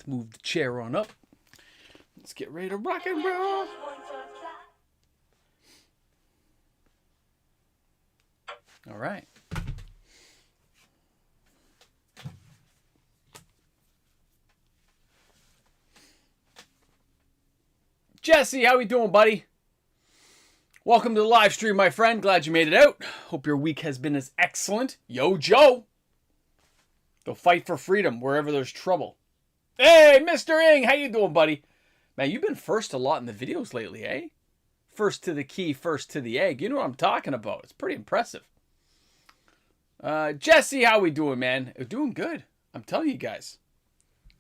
Let's move the chair on up. Let's get ready to rock and roll. All right. Jesse, how we doing, buddy? Welcome to the live stream, my friend. Glad you made it out. Hope your week has been as excellent. Yo, Joe. Go fight for freedom wherever there's trouble. Hey, Mr. Ing, how you doing, buddy? Man, you've been first a lot in the videos lately, eh? First to the key, first to the egg. You know what I'm talking about. It's pretty impressive. Jesse, how we doing, man? We're doing good. I'm telling you guys.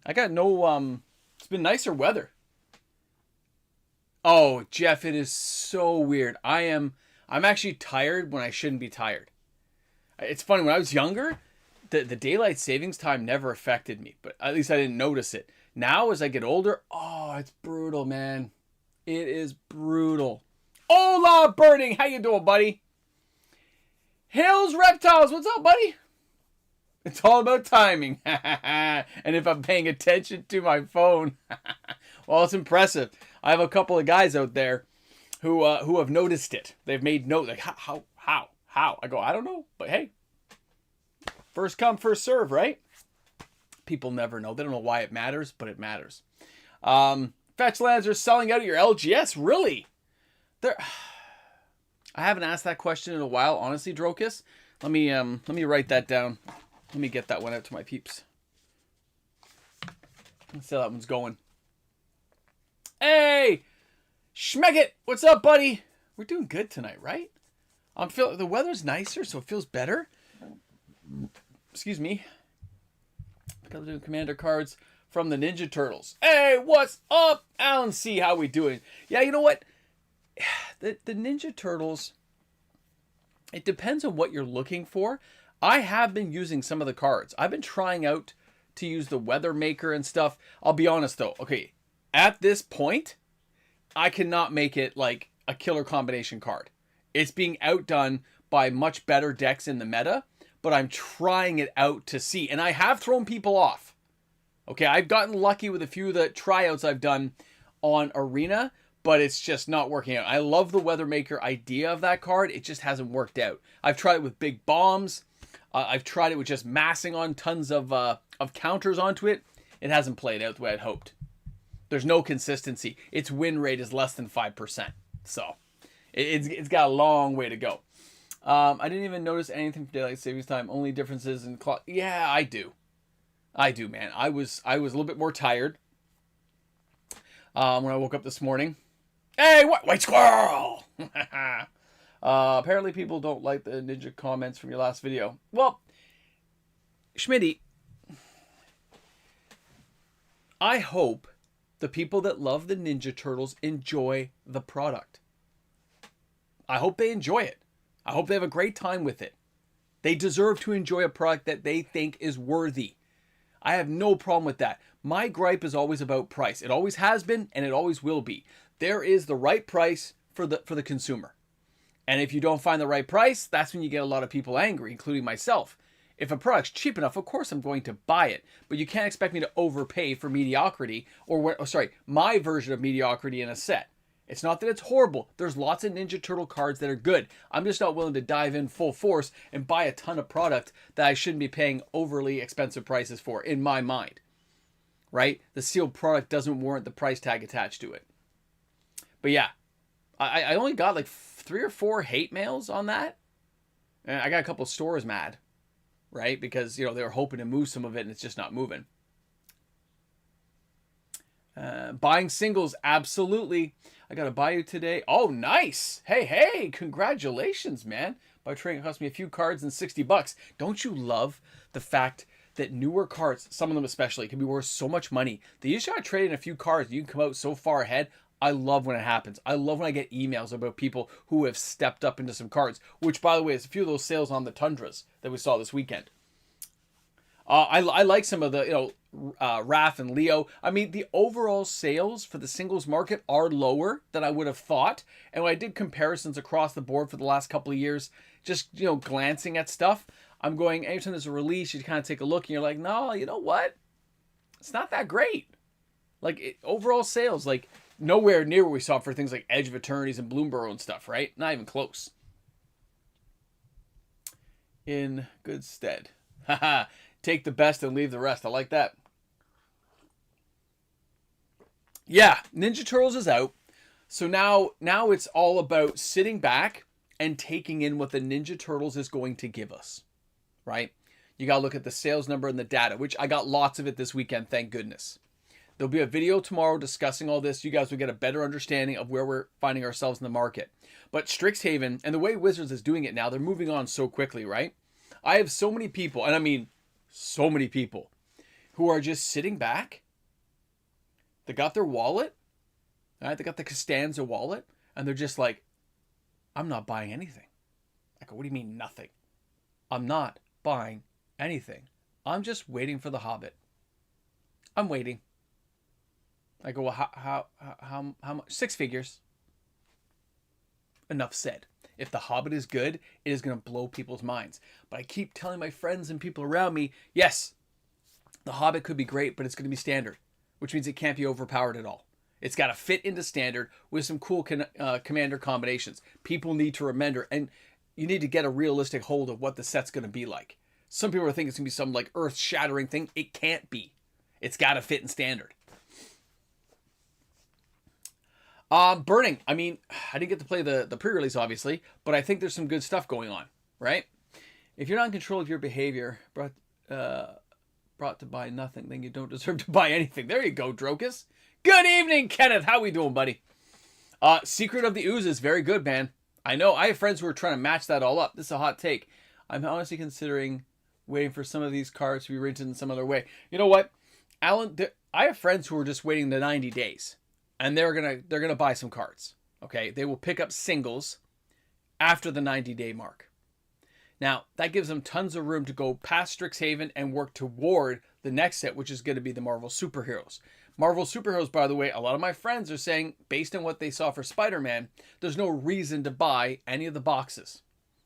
I got no, it's been nicer weather. Oh, Jeff, it is so weird. I'm actually tired when I shouldn't be tired. It's funny, when I was younger, the daylight savings time never affected me, but at least I didn't notice it. Now, as I get older, oh, it's brutal, man. It is brutal. Hola, Birding, how you doing, buddy? Hills Reptiles, what's up, buddy? It's all about timing. And if I'm paying attention to my phone. Well, it's impressive. I have a couple of guys out there who have noticed it. They've made note, like, how? I go, I don't know, but hey. First come, first serve, right? People never know. They don't know why it matters, but it matters. Fetch lands are selling out of your LGS, really? I haven't asked that question in a while, honestly, Drokus. Let me write that down. Let me get that one out to my peeps. Let's see how that one's going. Hey, Schmeggit, what's up, buddy? We're doing good tonight, right? I'm feeling the weather's nicer, so it feels better. Excuse me. Because we're doing commander cards from the Ninja Turtles. Hey, what's up, Alan C? How we doing? Yeah, you know what? The Ninja Turtles, it depends on what you're looking for. I have been using some of the cards. I've been trying out to use the Weather Maker and stuff. I'll be honest, though. Okay, at this point, I cannot make it like a killer combination card. It's being outdone by much better decks in the meta, but I'm trying it out to see. And I have thrown people off. Okay, I've gotten lucky with a few of the tryouts I've done on Arena, but it's just not working out. I love the Weather Maker idea of that card. It just hasn't worked out. I've tried it with big bombs. I've tried it with just massing on tons of counters onto it. It hasn't played out the way I'd hoped. There's no consistency. Its win rate is less than 5%. So it's got a long way to go. I didn't even notice anything from daylight savings time. Only differences in clock. Yeah, I do. I do, man. I was a little bit more tired when I woke up this morning. Hey, what? White squirrel! Apparently people don't like the ninja comments from your last video. Well, Schmitty, I hope the people that love the Ninja Turtles enjoy the product. I hope they enjoy it. I hope they have a great time with it. They deserve to enjoy a product that they think is worthy. I have no problem with that. My gripe is always about price. It always has been, and it always will be. There is the right price for the consumer. And if you don't find the right price, that's when you get a lot of people angry, including myself. If a product's cheap enough, of course I'm going to buy it. But you can't expect me to overpay for mediocrity, my version of mediocrity in a set. It's not that it's horrible. There's lots of Ninja Turtle cards that are good. I'm just not willing to dive in full force and buy a ton of product that I shouldn't be paying overly expensive prices for, in my mind. Right? The sealed product doesn't warrant the price tag attached to it. But yeah, I only got like 3 or 4 hate mails on that. And I got a couple of stores mad. Right? Because, they were hoping to move some of it and it's just not moving. Buying singles, absolutely. I got a Bayou today. Oh, nice. Hey, congratulations, man. By trading, it cost me a few cards and $60. Don't you love the fact that newer cards, some of them especially, can be worth so much money? That you just gotta trade in a few cards and you can come out so far ahead. I love when it happens. I love when I get emails about people who have stepped up into some cards, which, by the way, is a few of those sales on the Tundras that we saw this weekend. I like some of the, Raph and Leo. I mean, the overall sales for the singles market are lower than I would have thought. And when I did comparisons across the board for the last couple of years, just, glancing at stuff, I'm going, anytime there's a release, you kind of take a look and you're like, no, you know what? It's not that great. Like, overall sales, like, nowhere near what we saw for things like Edge of Eternities and Bloomborough and stuff, right? Not even close. In good stead. Haha. Take the best and leave the rest. I like that. Yeah, Ninja Turtles is out. So now it's all about sitting back and taking in what the Ninja Turtles is going to give us, right? You got to look at the sales number and the data, which I got lots of it this weekend, thank goodness. There'll be a video tomorrow discussing all this. You guys will get a better understanding of where we're finding ourselves in the market. But Strixhaven, and the way Wizards is doing it now, they're moving on so quickly, right? I have so many people, and I mean so many people, who are just sitting back. They got their wallet, right? They got the Costanza wallet, and they're just like, I'm not buying anything. I go, what do you mean nothing? I'm not buying anything. I'm just waiting for the Hobbit. I'm waiting. I go, well, how much? 6 figures. Enough said. If the Hobbit is good, it is going to blow people's minds. But I keep telling my friends and people around me, yes, the Hobbit could be great, but it's going to be standard, which means it can't be overpowered at all. It's got to fit into standard with some cool commander combinations. People need to remember, and you need to get a realistic hold of what the set's going to be like. Some people are thinking it's going to be some like earth-shattering thing. It can't be. It's got to fit in standard. Burning. I mean, I didn't get to play the pre-release, obviously, but I think there's some good stuff going on, right? If you're not in control of your behavior, brought to buy nothing, then you don't deserve to buy anything. There you go, Drokus. Good evening, Kenneth. How we doing, buddy? Secret of the Ooze is very good, man. I know. I have friends who are trying to match that all up. This is a hot take. I'm honestly considering waiting for some of these cards to be written in some other way. You know what, Alan? I have friends who are just waiting the 90 days. And they're gonna buy some cards. Okay, they will pick up singles after the 90-day mark. Now that gives them tons of room to go past Strixhaven and work toward the next set, which is going to be the Marvel Superheroes. Marvel Superheroes, by the way, a lot of my friends are saying, based on what they saw for Spider-Man, there's no reason to buy any of the boxes.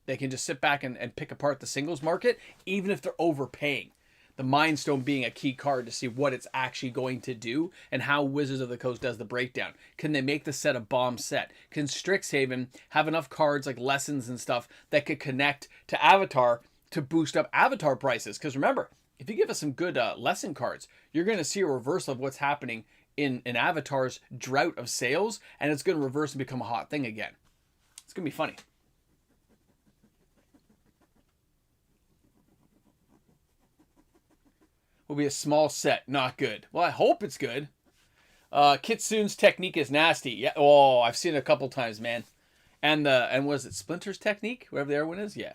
They can just sit back and pick apart the singles market, even if they're overpaying. The Mind Stone being a key card to see what it's actually going to do and how Wizards of the Coast does the breakdown. Can they make the set a bomb set? Can Strixhaven have enough cards like Lessons and stuff that could connect to Avatar to boost up Avatar prices? Because remember, if you give us some good lesson cards, you're going to see a reversal of what's happening in Avatar's drought of sales, and it's going to reverse and become a hot thing again. It's going to be funny. Will be a small set, not good. Well, I hope it's good. Kitsune's technique is nasty. Yeah. Oh, I've seen it a couple times, man. And was it Splinter's technique? Whatever the other one is, yeah.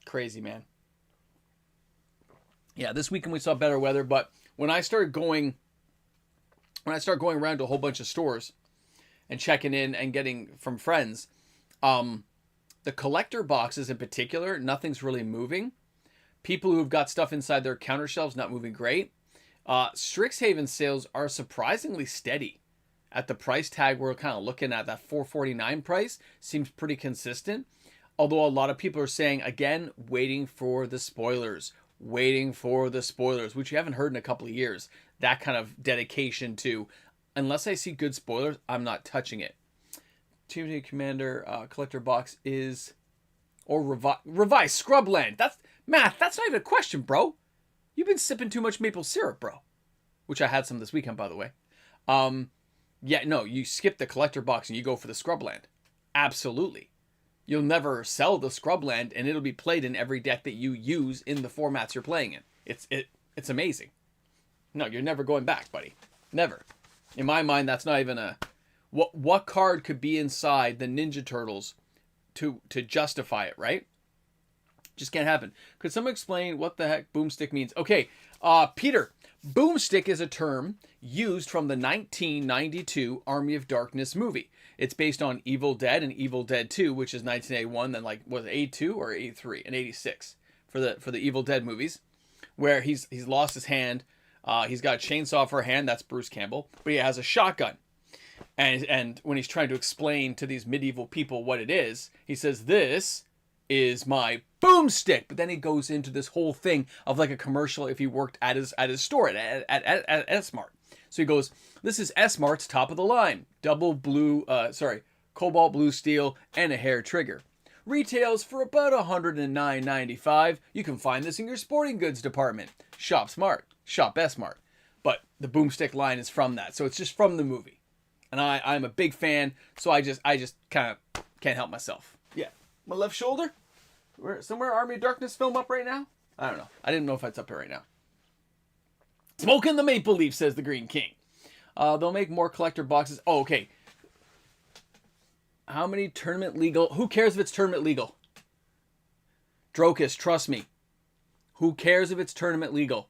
Crazy, man. Yeah, this weekend we saw better weather, but when I start going around to a whole bunch of stores and checking in and getting from friends, the collector boxes in particular, nothing's really moving. People who've got stuff inside their counter shelves not moving great. Strixhaven sales are surprisingly steady. At the price tag we're kind of looking at, that $4.49 price seems pretty consistent. Although a lot of people are saying, again, waiting for the spoilers. Waiting for the spoilers, which you haven't heard in a couple of years. That kind of dedication to, unless I see good spoilers, I'm not touching it. TMT Commander collector box is, or revised Scrubland. That's Matt, that's not even a question, bro. You've been sipping too much maple syrup, bro. Which I had some this weekend, by the way. Yeah, no, you skip the collector box and you go for the Scrubland. Absolutely. You'll never sell the Scrubland, and it'll be played in every deck that you use in the formats you're playing in. It's amazing. No, you're never going back, buddy. Never. In my mind, that's not even a... What card could be inside the Ninja Turtles to justify it, right? Just can't happen. Could someone explain what the heck boomstick means? Okay, Peter, boomstick is a term used from the 1992 Army of Darkness movie. It's based on Evil Dead and Evil Dead 2, which is 1981, then like, was it 82 or 83? And 86 for the Evil Dead movies, where he's lost his hand. He's got a chainsaw for a hand, that's Bruce Campbell, but he has a shotgun. And when he's trying to explain to these medieval people what it is, he says, this is my boomstick. But then he goes into this whole thing of like a commercial if he worked at his store at S-Mart. So he goes, this is S-Mart's top of the line. Cobalt blue steel and a hair trigger. Retails for about $109.95. You can find this in your sporting goods department. Shop Smart. Shop S-Mart. But the boomstick line is from that. So it's just from the movie. And I'm a big fan, so I just kind of can't help myself. Yeah. My left shoulder? Somewhere Army of Darkness film up right now? I don't know. I didn't know if it's up here right now. Smoking the Maple Leaf, says the Green King. They'll make more collector boxes. Oh, okay. How many tournament legal? Who cares if it's tournament legal? Drokus, trust me. Who cares if it's tournament legal?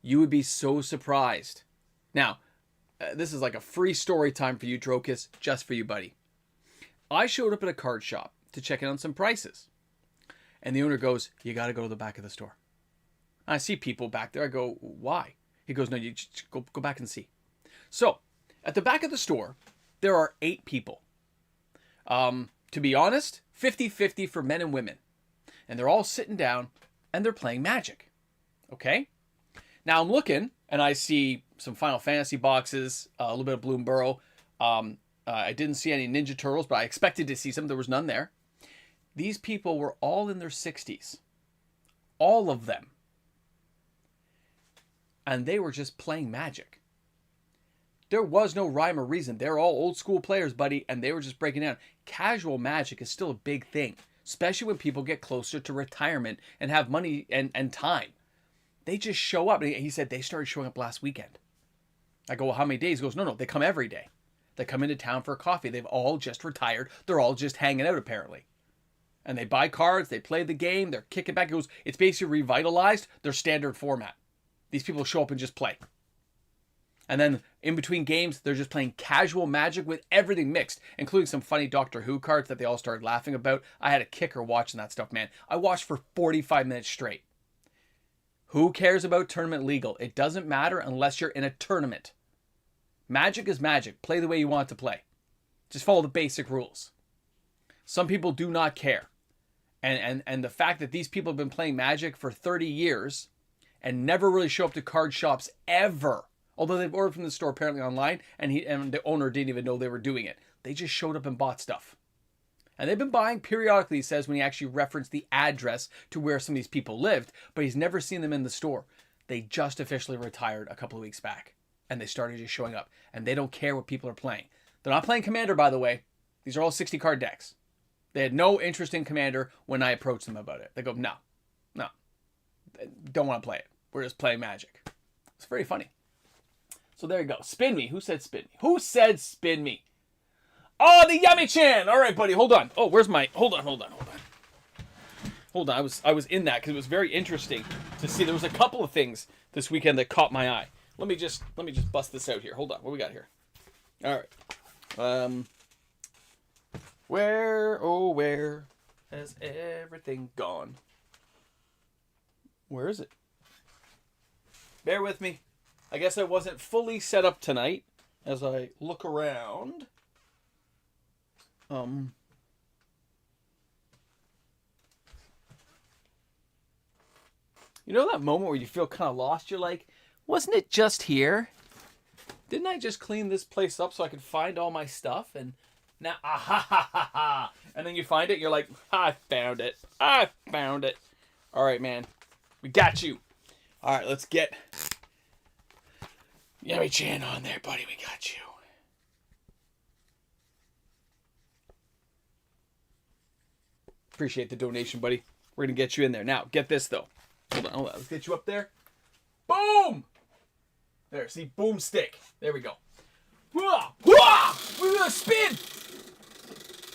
You would be so surprised. Now, this is like a free story time for you, Drokus, just for you, buddy. I showed up at a card shop to check in on some prices. And the owner goes, you got to go to the back of the store. I see people back there. I go, why? He goes, no, you just go back and see. So, at the back of the store, there are 8 people. To be honest, 50-50 for men and women. And they're all sitting down and they're playing Magic. Okay? Now I'm looking and I see some Final Fantasy boxes, a little bit of Bloom Burrow. I didn't see any Ninja Turtles, but I expected to see some. There was none there. These people were all in their 60s. All of them. And they were just playing Magic. There was no rhyme or reason. They're all old school players, buddy, and they were just breaking down. Casual Magic is still a big thing, especially when people get closer to retirement and have money and time. They just show up. He said they started showing up last weekend. I go, well, how many days? He goes, no, they come every day. They come into town for a coffee. They've all just retired. They're all just hanging out, apparently. And they buy cards. They play the game. They're kicking back. He goes, it's basically revitalized their standard format. These people show up and just play. And then in between games, they're just playing casual Magic with everything mixed, including some funny Doctor Who cards that they all started laughing about. I had a kicker watching that stuff, man. I watched for 45 minutes straight. Who cares about tournament legal? It doesn't matter unless you're in a tournament. Magic is Magic. Play the way you want to play. Just follow the basic rules. Some people do not care. And the fact that these people have been playing Magic for 30 years and never really show up to card shops ever. Although they've ordered from the store apparently online, and the owner didn't even know they were doing it. They just showed up and bought stuff. And they've been buying periodically, he says, when he actually referenced the address to where some of these people lived, but he's never seen them in the store. They just officially retired a couple of weeks back, and they started just showing up. And they don't care what people are playing. They're not playing Commander, by the way. These are all 60-card decks. They had no interest in Commander when I approached them about it. They go, no, don't want to play it. We're just playing Magic. It's very funny. So there you go. Spin me. Who said spin me? Who said spin me? Oh, the Yummy-chan. All right, buddy. Hold on. Oh, where's my... Hold on. Hold on. I was in that because it was very interesting to see. There was a couple of things this weekend that caught my eye. Let me just bust this out here. Hold on. What we got here? All right. Where has everything gone? Where is it? Bear with me. I guess I wasn't fully set up tonight as I look around. You know that moment where you feel kind of lost? You're like, wasn't it just here? Didn't I just clean this place up so I could find all my stuff? And now, and then you find it, and you're like, I found it. All right, man. We got you. All right, let's get Yummy-chan on there, buddy. We got you. Appreciate the donation, buddy. We're going to get you in there. Now, get this, though. Hold on. Let's get you up there. Boom! There, see? Boomstick. There we go. We're going to spin!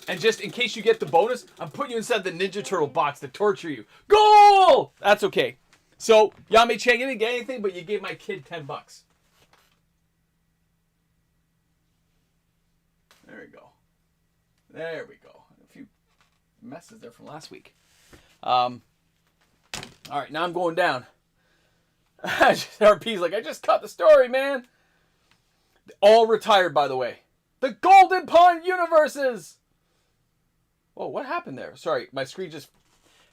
And just in case you get the bonus, I'm putting you inside the Ninja Turtle box to torture you. Goal! That's okay. So, Yummy-chan, you didn't get anything, but you gave my kid $10. There we go. There we go. A few messes there from last week. All right, now I'm going down. RP's like, I just cut the story, man. All retired, by the way. The Golden Pawn Universes! Whoa, what happened there? Sorry, my screen just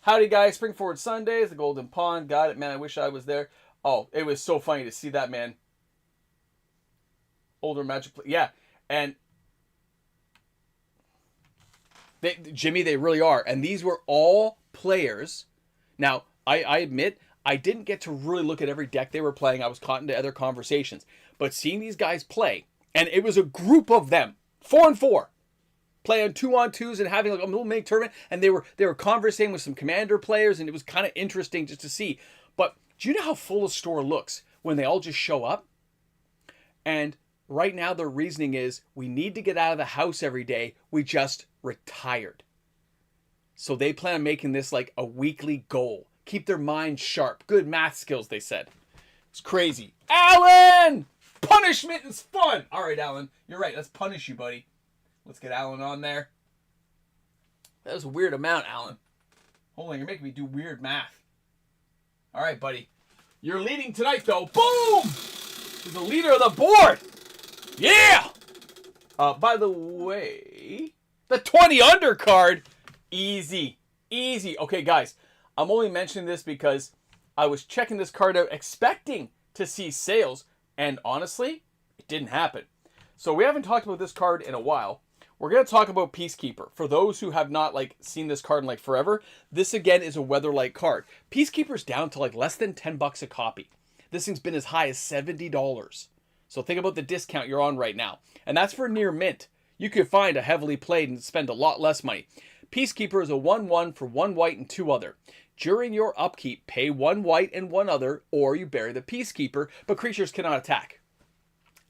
Howdy, guys. Spring Forward Sundays, the Golden Pond. Got it, man. I wish I was there. Oh, it was so funny to see that, man. Older Magic. Yeah. And Jimmy, they really are. And these were all players. Now, I admit, I didn't get to really look at every deck they were playing. I was caught into other conversations. But seeing these guys play, and it was a group of them, 4-on-4. Playing 2-on-2s and having like a little mini tournament, and they were conversating with some Commander players, and it was kind of interesting just to see. But do you know how full a store looks when they all just show up? And right now their reasoning is, we need to get out of the house every day. We just retired. So they plan on making this like a weekly goal. Keep their mind sharp. Good math skills, they said. It's crazy. Alan! Punishment is fun! All right, Alan. You're right. Let's punish you, buddy. Let's get Alan on there. That was a weird amount, Alan. Hold on, you're making me do weird math. All right, buddy. You're leading tonight, though. Boom! You're the leader of the board. Yeah! By the way, the 20 under card. Easy. Easy. Okay, guys. I'm only mentioning this because I was checking this card out expecting to see sales. And honestly, it didn't happen. So we haven't talked about this card in a while. We're going to talk about Peacekeeper. For those who have not seen this card in forever, this again is a Weatherlight card. Peacekeeper's down to less than $10 a copy. This thing's been as high as $70. So think about the discount you're on right now. And that's for near mint. You could find a heavily played and spend a lot less money. Peacekeeper is a 1/1 for 1 white and 2 other. During your upkeep, pay 1 white and 1 other, or you bury the Peacekeeper, but creatures cannot attack.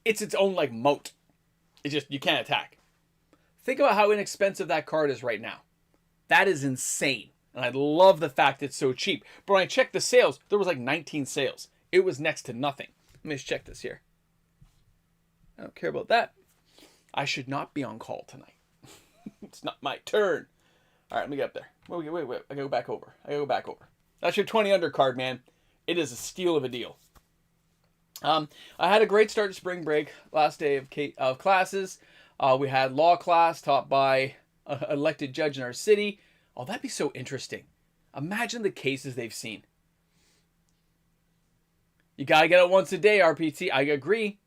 It's its own moat. It's just, you can't attack. Think about how inexpensive that card is right now. That is insane. And I love the fact it's so cheap. But when I checked the sales, there was 19 sales. It was next to nothing. Let me just check this here. I don't care about that. I should not be on call tonight. It's not my turn. All right, let me get up there. Wait. I gotta go back over. That's your 20 under card, man. It is a steal of a deal. I had a great start to spring break. Last day of classes. We had law class taught by an elected judge in our city. Oh, that'd be so interesting. Imagine the cases they've seen. You gotta get it once a day, RPT. I agree.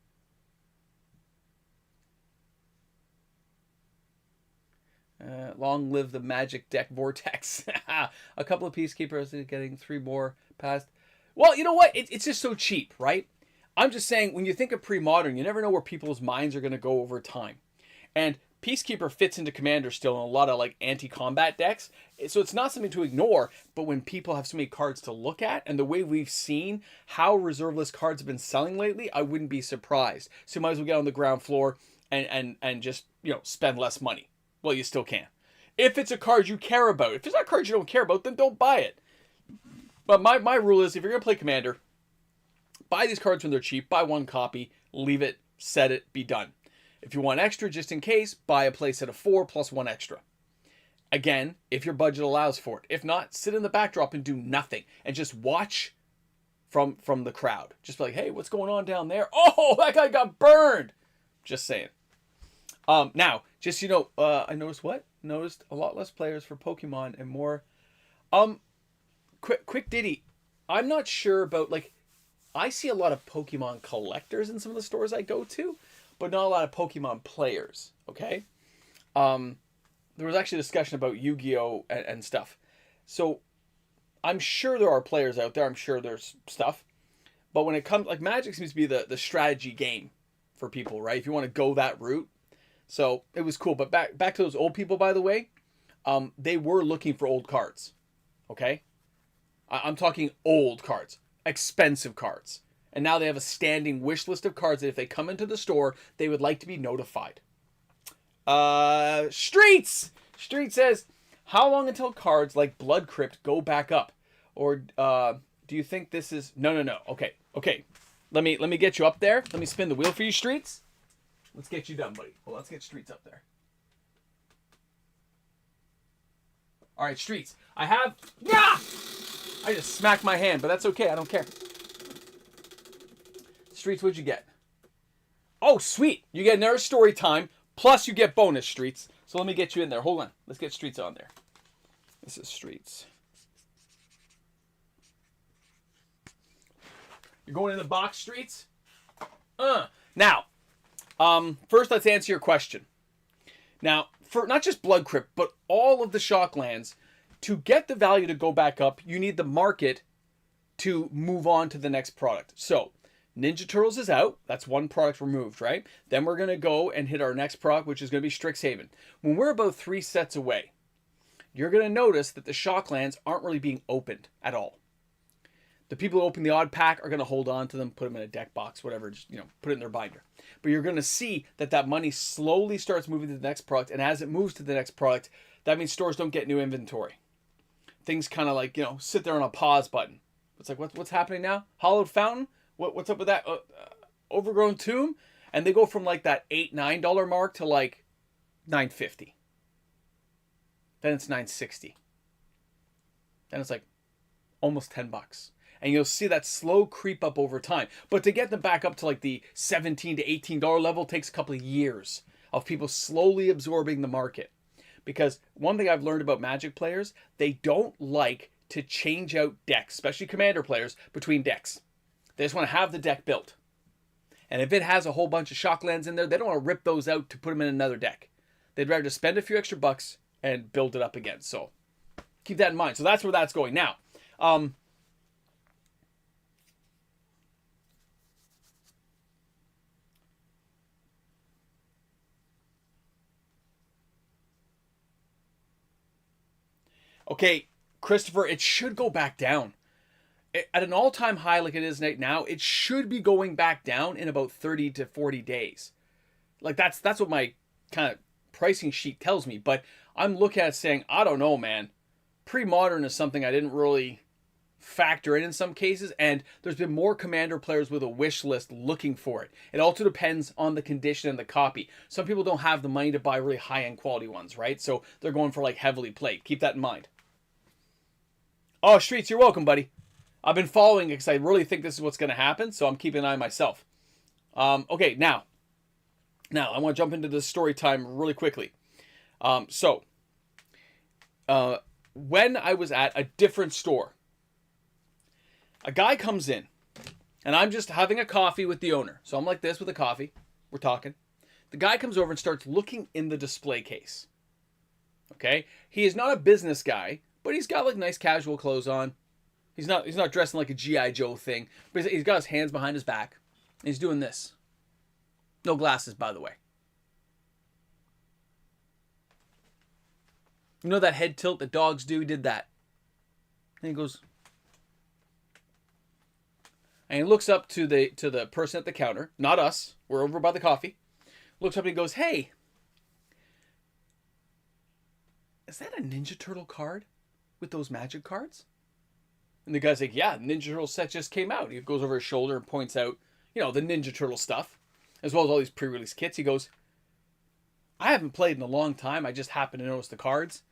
Long live the Magic deck Vortex. A couple of Peacekeepers getting 3 more past. Well, you know what? It's just so cheap, right? I'm just saying, when you think of pre-modern, you never know where people's minds are going to go over time. And Peacekeeper fits into Commander still in a lot of anti-combat decks. So it's not something to ignore, but when people have so many cards to look at, and the way we've seen how reserve list cards have been selling lately, I wouldn't be surprised. So you might as well get on the ground floor and just, spend less money. Well, you still can. If it's a card you care about. If it's not a card you don't care about, then don't buy it. But my rule is, if you're going to play Commander, buy these cards when they're cheap. Buy 1 copy. Leave it. Set it. Be done. If you want extra, just in case, buy a playset of 4 plus 1 extra. Again, if your budget allows for it. If not, sit in the backdrop and do nothing. And just watch from the crowd. Just be like, hey, what's going on down there? Oh, that guy got burned. Just saying. Now, just, I noticed what? Noticed a lot less players for Pokemon and more. Quick ditty. I'm not sure about, I see a lot of Pokemon collectors in some of the stores I go to, but not a lot of Pokemon players, okay? There was actually a discussion about Yu-Gi-Oh! And stuff. So, I'm sure there are players out there. I'm sure there's stuff. But when it comes, Magic seems to be the strategy game for people, right? If you want to go that route. So, it was cool. But back to those old people, by the way, they were looking for old cards, okay? I'm talking old cards. Expensive cards. And now they have a standing wish list of cards that if they come into the store, they would like to be notified. Streets says, how long until cards like Blood Crypt go back up? Or do you think this is... No. Okay. Let me get you up there. Let me spin the wheel for you, Streets. Let's get you done, buddy. Well, let's get Streets up there. All right, Streets. I have... Yeah! I just smacked my hand, but that's okay. I don't care. Streets, what'd you get? Oh, sweet. You get another story time, plus you get bonus, Streets. So let me get you in there. Hold on. Let's get Streets on there. This is Streets. You're going in the box streets? Now, first let's answer your question. Now, for not just Blood Crypt, but all of the Shocklands, to get the value to go back up, you need the market to move on to the next product. So, Ninja Turtles is out. That's one product removed, right? Then we're going to go and hit our next product, which is going to be Strixhaven. When we're about 3 sets away, you're going to notice that the Shocklands aren't really being opened at all. The people who open the odd pack are going to hold on to them, put them in a deck box, whatever, just, put it in their binder. But you're going to see that that money slowly starts moving to the next product, and as it moves to the next product, that means stores don't get new inventory. Things kind of like, sit there on a pause button. It's like, what's happening now? Hollowed Fountain? What's up with that? Overgrown Tomb? And they go from like that $8, $9 mark to like $9.50. Then it's $9.60. Then it's like almost $10. And you'll see that slow creep up over time. But to get them back up to like the $17 to $18 level takes a couple of years of people slowly absorbing the market. Because one thing I've learned about Magic players, they don't like to change out decks, especially Commander players, between decks. They just want to have the deck built. And if it has a whole bunch of Shocklands in there, they don't want to rip those out to put them in another deck. They'd rather just spend a few extra bucks and build it up again. So keep that in mind. So that's where that's going. Now, okay, Christopher, it should go back down. At an all-time high like it is right now, it should be going back down in about 30 to 40 days. Like, that's what my kind of pricing sheet tells me. But I'm looking at it saying, I don't know, man. Pre-modern is something I didn't really factor in some cases. And there's been more Commander players with a wish list looking for it. It also depends on the condition and the copy. Some people don't have the money to buy really high-end quality ones, right? So they're going for, like, heavily played. Keep that in mind. Oh, Streets, you're welcome, buddy. I've been following it because I really think this is what's going to happen, so I'm keeping an eye on myself. Okay, now I want to jump into the story time really quickly. When I was at a different store, a guy comes in, and I'm just having a coffee with the owner. So I'm like this with a coffee. We're talking. The guy comes over and starts looking in the display case. Okay? He is not a business guy, but he's got like nice casual clothes on. He's not dressing like a G.I. Joe thing, but he's got his hands behind his back. And he's doing this. No glasses, by the way. You know that head tilt that dogs do? He did that. And he goes, and he looks up to the person at the counter, not us. We're over by the coffee. Looks up and he goes, "Hey, is that a Ninja Turtle card with those Magic cards?" And the guy's like, "Yeah, Ninja Turtle set just came out." He goes over his shoulder and points out, the Ninja Turtle stuff, as well as all these pre-release kits. He goes, "I haven't played in a long time. I just happened to notice the cards."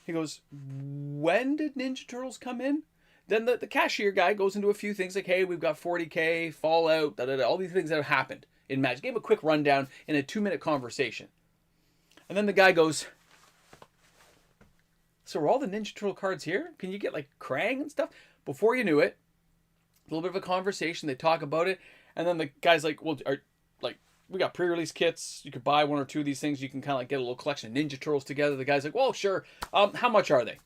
He goes, "When did Ninja Turtles come in?" Then the cashier guy goes into a few things like, "Hey, we've got 40K, Fallout, all these things that have happened in Magic." Gave him a quick rundown in a 2-minute conversation. And then the guy goes, "So are all the Ninja Turtle cards here? Can you get like Krang and stuff?" Before you knew it, a little bit of a conversation. They talk about it. And then the guy's like, "Well, we got pre-release kits. You could buy 1 or 2 of these things. You can kind of like get a little collection of Ninja Turtles together." The guy's like, "Well, sure. How much are they?"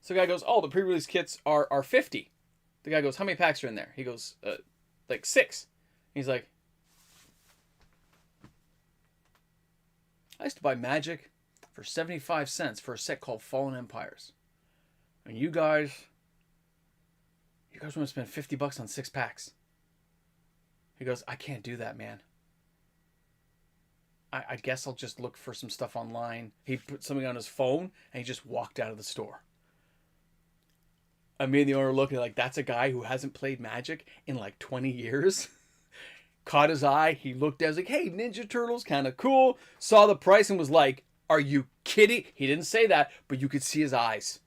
So the guy goes, "Oh, the pre-release kits are 50. The guy goes, "How many packs are in there?" He goes, like 6. He's like, "I used to buy Magic for 75 cents for a set called Fallen Empires. And you guys want to spend $50 on 6 packs." He goes, "I can't do that, man. I guess I'll just look for some stuff online." He put something on his phone and he just walked out of the store. I mean, the owner looking like, that's a guy who hasn't played Magic in like 20 years. Caught his eye. He looked at it, was like, "Hey, Ninja Turtles, kind of cool." Saw the price and was like, "Are you kidding?" He didn't say that, but you could see his eyes.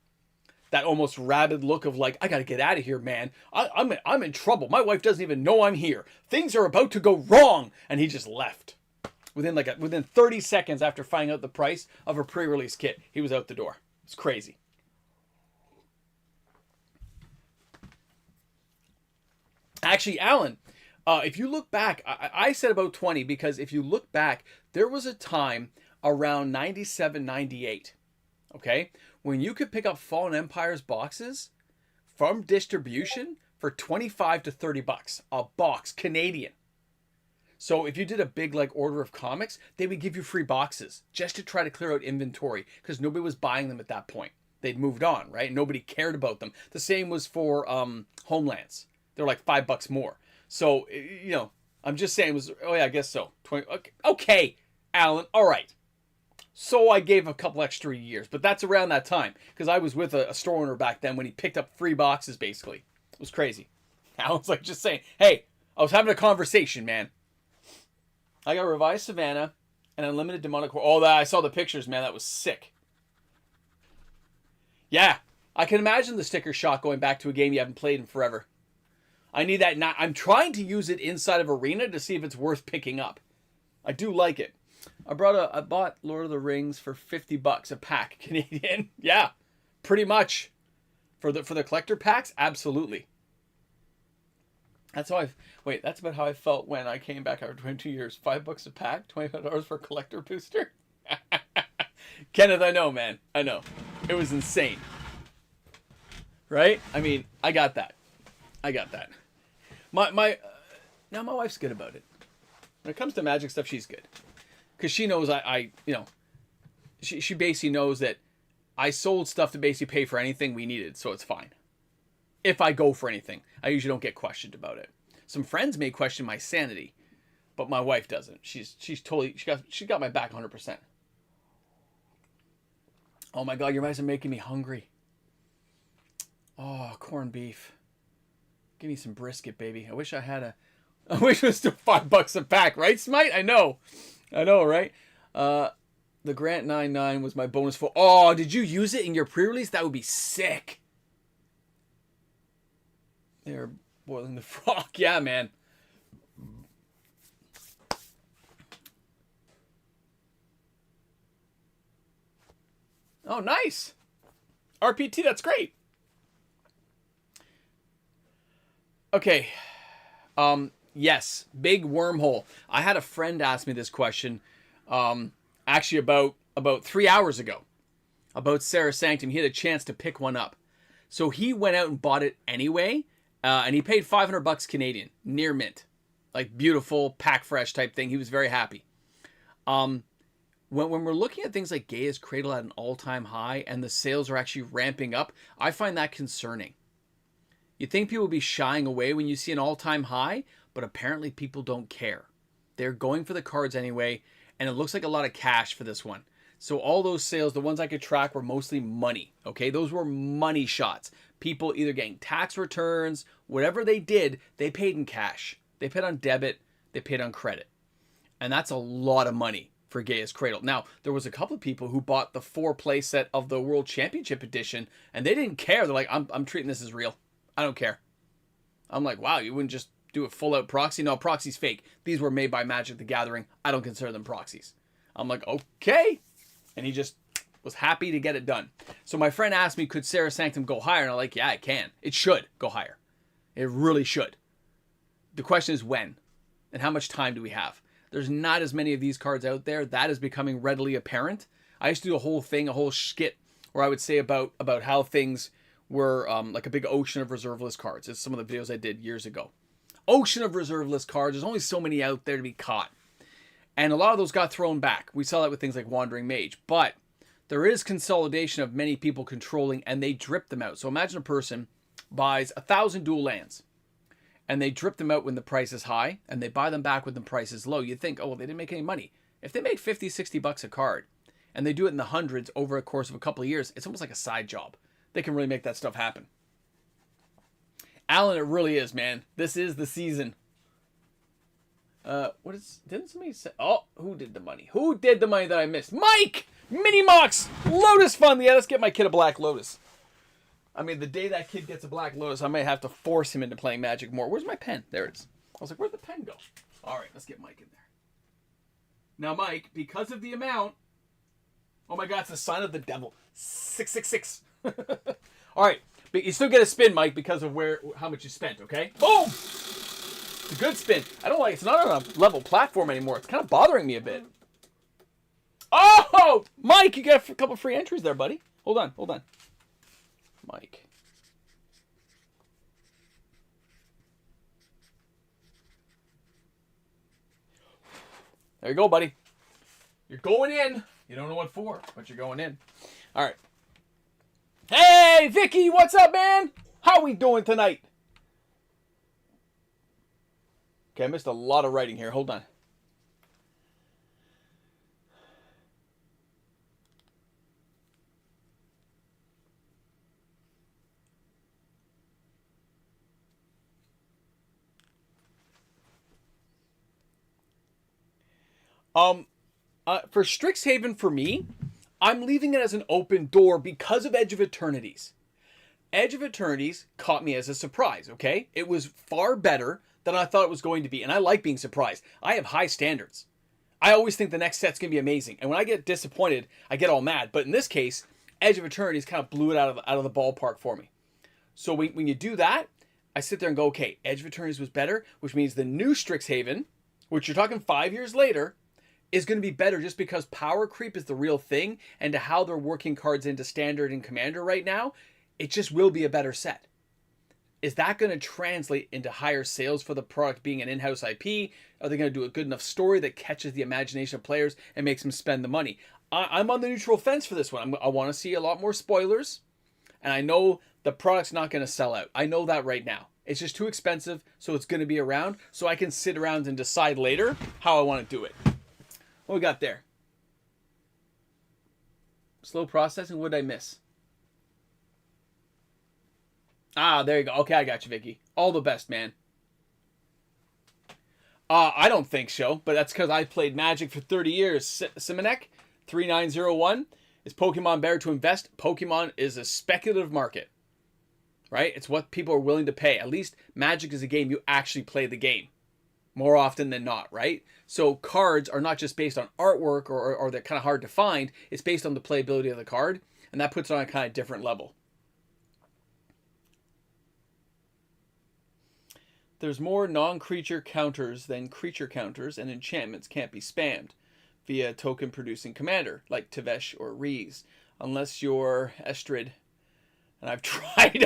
That almost rabid look of like, "I got to get out of here, man. I'm in trouble. My wife doesn't even know I'm here. Things are about to go wrong." And he just left. Within 30 seconds after finding out the price of a pre-release kit, he was out the door. It's crazy. Actually, Alan, if you look back, I said about 20 because if you look back, there was a time around 97, 98, okay, when you could pick up Fallen Empire's boxes from distribution for 25 to 30 bucks a box, Canadian. So if you did a big like order of comics, they would give you free boxes just to try to clear out inventory because nobody was buying them at that point. They'd moved on, right? Nobody cared about them. The same was for Homelands. They're like $5 more. So, you know, I'm just saying it was, oh yeah, I guess so. 20, okay, Alan, all right. So I gave a couple extra years, but that's around that time because I was with a store owner back then when he picked up free boxes basically. It was crazy. Alan's like just saying, hey, I was having a conversation, man. I got Revised Savannah and Unlimited Demonic War. Oh, I saw the pictures, man. That was sick. Yeah, I can imagine the sticker shock going back to a game you haven't played in forever. I need that now. I'm trying to use it inside of Arena to see if it's worth picking up. I do like it. I bought Lord of the Rings for $50 a pack, Canadian. Yeah, pretty much. For the collector packs, absolutely. That's how that's about how I felt when I came back after 22 years. $5 a pack, $25 for a collector booster. Kenneth, I know, man. I know. It was insane. Right? I mean, I got that. Now my wife's good about it. When it comes to Magic stuff, she's good. Because she knows she basically knows that I sold stuff to basically pay for anything we needed, so it's fine. If I go for anything, I usually don't get questioned about it. Some friends may question my sanity, but my wife doesn't. She's totally she got my back 100%. Oh my God, your guys are making me hungry. Oh, corned beef. Give me some brisket, baby. I wish it was still $5 a pack, right, Smite? I know, right? The Grant 99 was my bonus for. Oh, did you use it in your pre-release? That would be sick. They're boiling the frog. Yeah, man. Oh, nice. RPT, that's great. Okay. Yes, big wormhole. I had a friend ask me this question actually about 3 hours ago about Sarah Sanctum. He had a chance to pick one up. So he went out and bought it anyway, and he paid $500 Canadian, near mint. Like beautiful, pack fresh type thing. He was very happy. When we're looking at things like Gaia's Cradle at an all-time high and the sales are actually ramping up, I find that concerning. You think people will be shying away when you see an all-time high, but apparently people don't care. They're going for the cards anyway, and it looks like a lot of cash for this one. So all those sales, the ones I could track, were mostly money. Okay, those were money shots. People either getting tax returns, whatever they did, they paid in cash. They paid on debit, they paid on credit. And that's a lot of money for Gaia's Cradle. Now, there was a couple of people who bought the 4-play set of the World Championship Edition, and they didn't care. They're like, I'm treating this as real. I don't care. I'm like, wow, you wouldn't just do a full-out proxy? No, proxy's fake. These were made by Magic the Gathering. I don't consider them proxies. I'm like, okay. And he just was happy to get it done. So my friend asked me, could Sarah Sanctum go higher? And I'm like, yeah, it can. It should go higher. It really should. The question is when and how much time do we have? There's not as many of these cards out there. That is becoming readily apparent. I used to do a whole skit where I would say about how things were like a big ocean of reserve list cards. It's some of the videos I did years ago. Ocean of reserve list cards. There's only so many out there to be caught. And a lot of those got thrown back. We saw that with things like Wandering Mage. But there is consolidation of many people controlling, and they drip them out. So imagine a person buys 1,000 dual lands, and they drip them out when the price is high, and they buy them back when the price is low. You'd think, oh, well, they didn't make any money. If they made 50, 60 bucks a card, and they do it in the hundreds over a course of a couple of years, it's almost like a side job. They can really make that stuff happen. Alan, it really is, man. This is the season. Didn't somebody say, oh, who did the money? Who did the money that I missed? Mike! Mini Mox! Lotus Fund! Yeah, let's get my kid a Black Lotus. I mean, the day that kid gets a Black Lotus, I might have to force him into playing Magic more. Where's my pen? There it is. I was like, where'd the pen go? All right, let's get Mike in there. Now, Mike, because of the amount... Oh my God, it's the sign of the devil. 666. All right, But you still get a spin, Mike, because of how much you spent, okay? Boom! It's a good spin. I don't like it's not on a level platform anymore. It's kind of bothering me a bit. Oh! Mike, you got a couple free entries there, buddy. Hold on. Mike. There you go, buddy. You're going in. You don't know what for, but you're going in. All right. Hey, Vicky, what's up, man? How we doing tonight? Okay, I missed a lot of writing here. Hold on. For Strixhaven, for me, I'm leaving it as an open door because of Edge of Eternities. Edge of Eternities caught me as a surprise, okay? It was far better than I thought it was going to be, and I like being surprised. I have high standards. I always think the next set's going to be amazing, and when I get disappointed, I get all mad. But in this case, Edge of Eternities kind of blew it out of the ballpark for me. So when you do that, I sit there and go, okay, Edge of Eternities was better, which means the new Strixhaven, which you're talking 5 years later, is going to be better just because power creep is the real thing, and to how they're working cards into Standard and Commander right now, it just will be a better set. Is that going to translate into higher sales for the product being an in-house IP? Are they going to do a good enough story that catches the imagination of players and makes them spend the money? I'm on the neutral fence for this one. I want to see a lot more spoilers, and I know the product's not going to sell out. I know that right now. It's just too expensive, so it's going to be around, so I can sit around and decide later how I want to do it. What we got there? Slow processing. What did I miss? Ah, there you go. Okay, I got you, Vicky. All the best, man. I don't think so, but that's because I played Magic for 30 years. Simonek, 3901. Is Pokemon better to invest? Pokemon is a speculative market, right? It's what people are willing to pay. At least Magic is a game you actually play the game more often than not, right? So cards are not just based on artwork or they're kind of hard to find. It's based on the playability of the card, and that puts it on a kind of different level. There's more non-creature counters than creature counters, and enchantments can't be spammed via token-producing commander, like Tevesh or Rees, unless you're Estrid. And I've tried.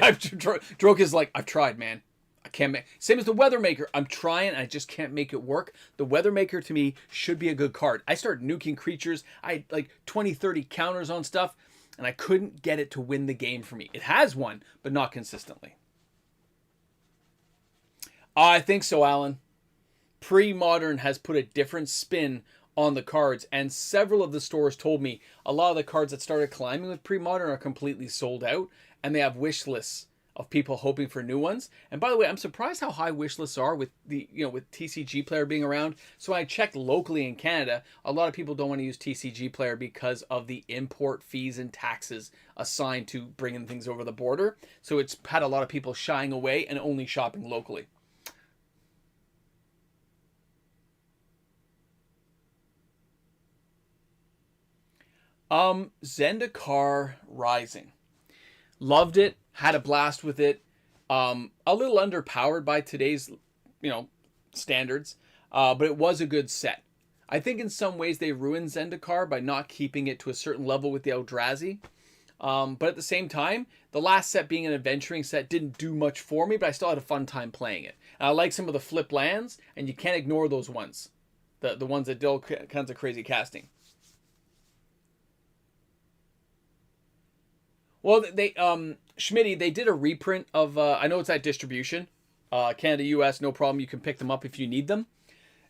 Drok is like, I've tried, man. I can't make... Same as the Weathermaker. I'm trying, and I just can't make it work. The Weathermaker, to me, should be a good card. I started nuking creatures. I had like 20, 30 counters on stuff, and I couldn't get it to win the game for me. It has won, but not consistently. I think so, Alan. Pre-Modern has put a different spin on the cards, and several of the stores told me a lot of the cards that started climbing with Pre-Modern are completely sold out, and they have wish lists of people hoping for new ones. And by the way, I'm surprised how high wish lists are with with TCG Player being around. So I checked locally in Canada, a lot of people don't want to use TCG Player because of the import fees and taxes assigned to bringing things over the border. So it's had a lot of people shying away and only shopping locally. Zendikar Rising. Loved it. Had a blast with it. A little underpowered by today's, standards. But it was a good set. I think in some ways they ruined Zendikar by not keeping it to a certain level with the Eldrazi. But at the same time, the last set being an adventuring set didn't do much for me, but I still had a fun time playing it. And I like some of the flip lands, and you can't ignore those ones. The ones that do all kinds of crazy casting. Well, Schmitty, they did a reprint of, I know it's at distribution, Canada, US, no problem. You can pick them up if you need them.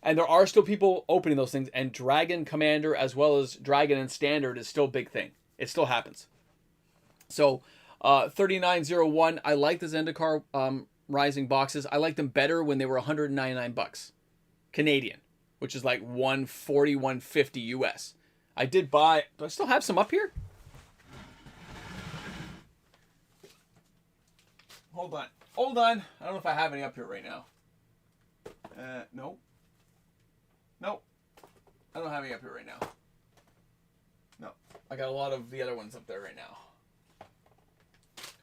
And there are still people opening those things, and Dragon Commander as well as Dragon and Standard is still a big thing. It still happens. So, 3901, I like the Zendikar Rising boxes. I like them better when they were $199 Canadian, which is like $140, $150 US. I did buy, do I still have some up here? Hold on. I don't know if I have any up here right now. Nope. I don't have any up here right now. No. I got a lot of the other ones up there right now.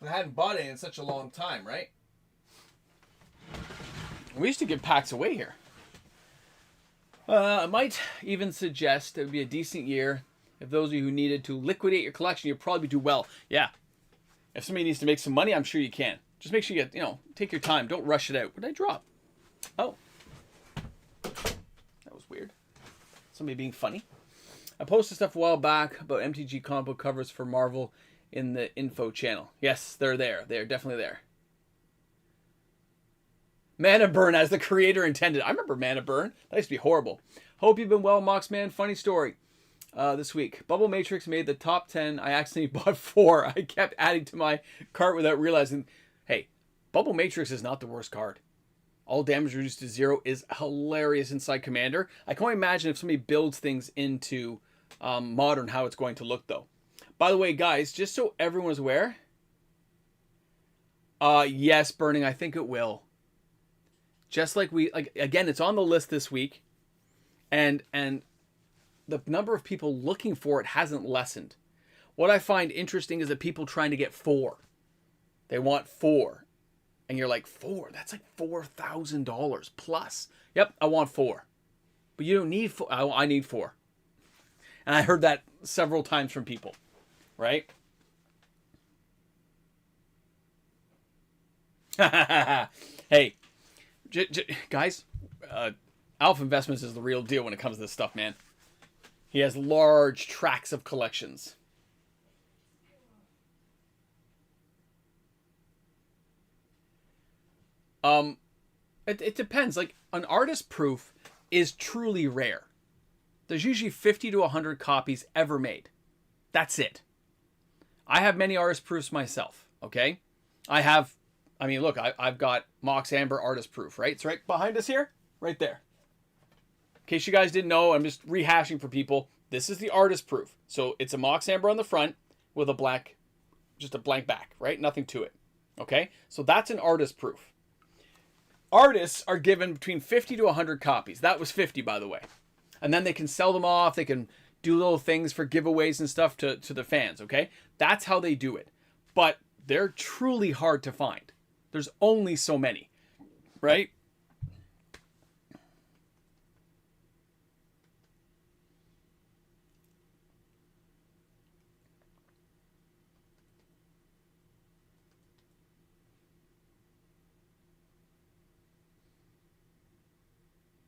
I hadn't bought any in such a long time, right? We used to give packs away here. I might even suggest it would be a decent year if those of you who needed to liquidate your collection, you'd probably do well. Yeah. If somebody needs to make some money, I'm sure you can. Just make sure you get, take your time. Don't rush it out. What did I drop? Oh. That was weird. Somebody being funny. I posted stuff a while back about MTG comic book covers for Marvel in the info channel. Yes, they're there. They're definitely there. Mana Burn as the creator intended. I remember Mana Burn. That used to be horrible. Hope you've been well, MoxMan. Funny story. This week, Bubble Matrix made the top 10. I accidentally bought 4. I kept adding to my cart without realizing. Hey, Bubble Matrix is not the worst card. All damage reduced to 0 is hilarious inside Commander. I can only imagine if somebody builds things into Modern how it's going to look, though. By the way, guys, just so everyone is aware. Yes, Burning, I think it will. Just like again, it's on the list this week. And the number of people looking for it hasn't lessened. What I find interesting is that people trying to get 4. They want 4. And you're like, 4? That's like $4,000 plus. Yep, I want 4. But you don't need 4. I need 4. And I heard that several times from people. Right? Hey, guys, Alpha Investments is the real deal when it comes to this stuff, man. He has large tracts of collections. It depends. Like, an artist proof is truly rare. There's usually 50 to 100 copies ever made. That's it. I have many artist proofs myself, okay? Look, I've got Mox Amber artist proof, right? It's right behind us here, right there. In case you guys didn't know, I'm just rehashing for people. This is the artist proof. So it's a Mox Amber on the front with just a blank back, right? Nothing to it, okay? So that's an artist proof. Artists are given between 50 to 100 copies. That was 50, by the way. And then they can sell them off. They can do little things for giveaways and stuff to the fans, okay? That's how they do it. But they're truly hard to find. There's only so many, right?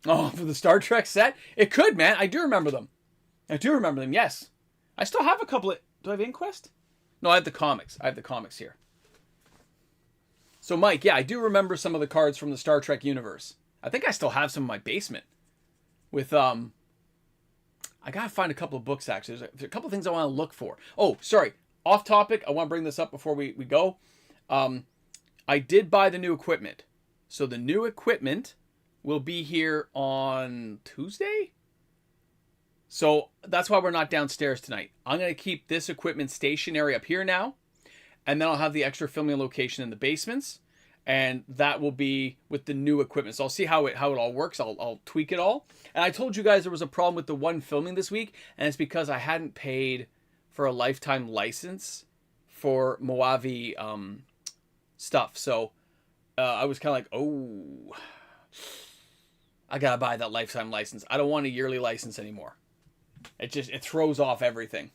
Oh, for the Star Trek set? It could, man. I do remember them. Yes. I still have a couple of... Do I have Inquest? No, I have the comics. Here. So, Mike, yeah, I do remember some of the cards from the Star Trek universe. I think I still have some in my basement. With, I gotta find a couple of books, actually. There's a couple of things I want to look for. Oh, sorry. Off topic. I want to bring this up before we go. I did buy the new equipment. So, the new equipment will be here on Tuesday. So that's why we're not downstairs tonight. I'm going to keep this equipment stationary up here now. And then I'll have the extra filming location in the basements. And that will be with the new equipment. So I'll see how it all works. I'll tweak it all. And I told you guys there was a problem with the one filming this week. And it's because I hadn't paid for a lifetime license for Moavi stuff. So I was kind of like, oh... I gotta buy that lifetime license. I don't want a yearly license anymore. It throws off everything.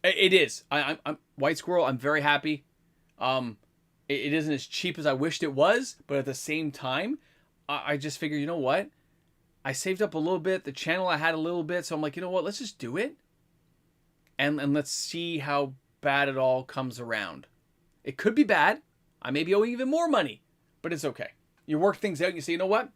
It is. I'm White Squirrel. I'm very happy. It isn't as cheap as I wished it was, but at the same time, I just figured, you know what? I saved up a little bit. The channel I had a little bit, so I'm like, you know what? Let's just do it, and let's see how bad it all comes around. It could be bad. I may be owing even more money, but it's okay. You work things out. And you say, you know what?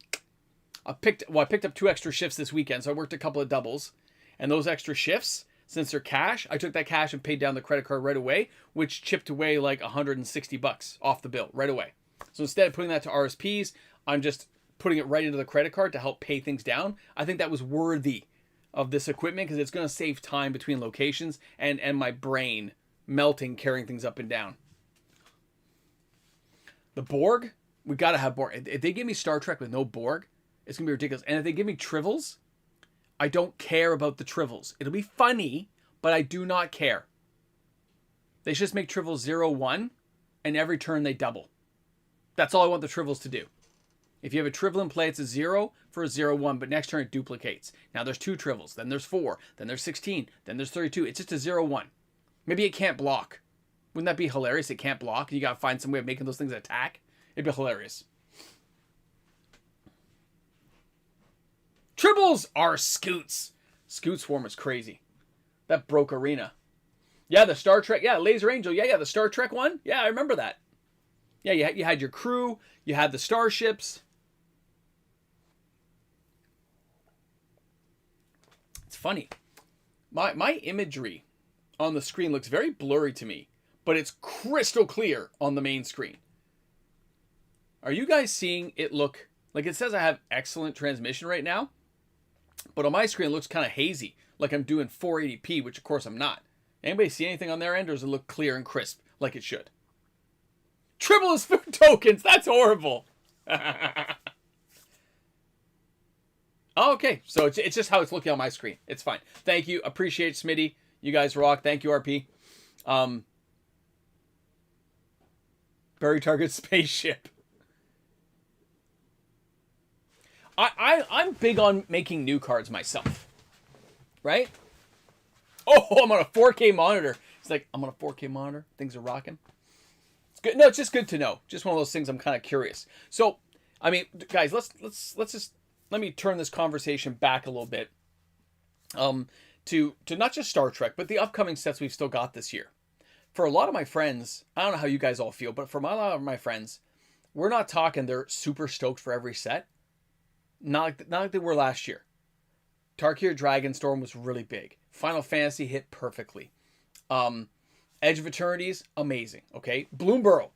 I picked up 2 extra shifts this weekend, so I worked a couple of doubles. And those extra shifts, since they're cash, I took that cash and paid down the credit card right away, which chipped away like $160 off the bill right away. So instead of putting that to RSPs, I'm just putting it right into the credit card to help pay things down. I think that was worthy of this equipment because it's going to save time between locations and my brain melting carrying things up and down. The Borg, we got to have Borg. If they give me Star Trek with no Borg, it's going to be ridiculous. And if they give me Trivels, I don't care about the Trivels. It'll be funny, but I do not care. They should just make Trivels 0-1 and every turn they double. That's all I want the Trivels to do. If you have a Trivel in play, it's a 0 for a 0-1, but next turn it duplicates. Now there's 2 Trivels, then there's 4, then there's 16, then there's 32. It's just a 0-1. Maybe it can't block. Wouldn't that be hilarious? It can't block, and you gotta find some way of making those things attack. It'd be hilarious. Tribbles are Scoots. Scoot Swarm is crazy. That broke Arena. Yeah, the Star Trek. Yeah, Laser Angel. Yeah, the Star Trek one. Yeah, I remember that. Yeah, you had your crew. You had the starships. It's funny. My imagery on the screen looks very blurry to me, but it's crystal clear on the main screen. Are you guys seeing it look like it says I have excellent transmission right now? But on my screen, it looks kind of hazy, like I'm doing 480p, which of course I'm not. Anybody see anything on their end, or does it look clear and crisp like it should? Triple is food tokens. That's horrible. Oh, okay, so it's just how it's looking on my screen. It's fine. Thank you. Appreciate Smitty. You guys rock. Thank you, RP. Bury target spaceship. I'm big on making new cards myself. Right? Oh, I'm on a 4K monitor. It's like, I'm on a 4K monitor. Things are rocking. It's good. No, it's just good to know. Just one of those things I'm kind of curious. So, I mean, guys, let me turn this conversation back a little bit. To not just Star Trek, but the upcoming sets we've still got this year. For a lot of my friends, I don't know how you guys all feel, but for a lot of my friends, we're not talking they're super stoked for every set. Not like they were last year. Tarkir Dragonstorm was really big. Final Fantasy hit perfectly. Edge of Eternity's amazing. Okay, Bloomborough,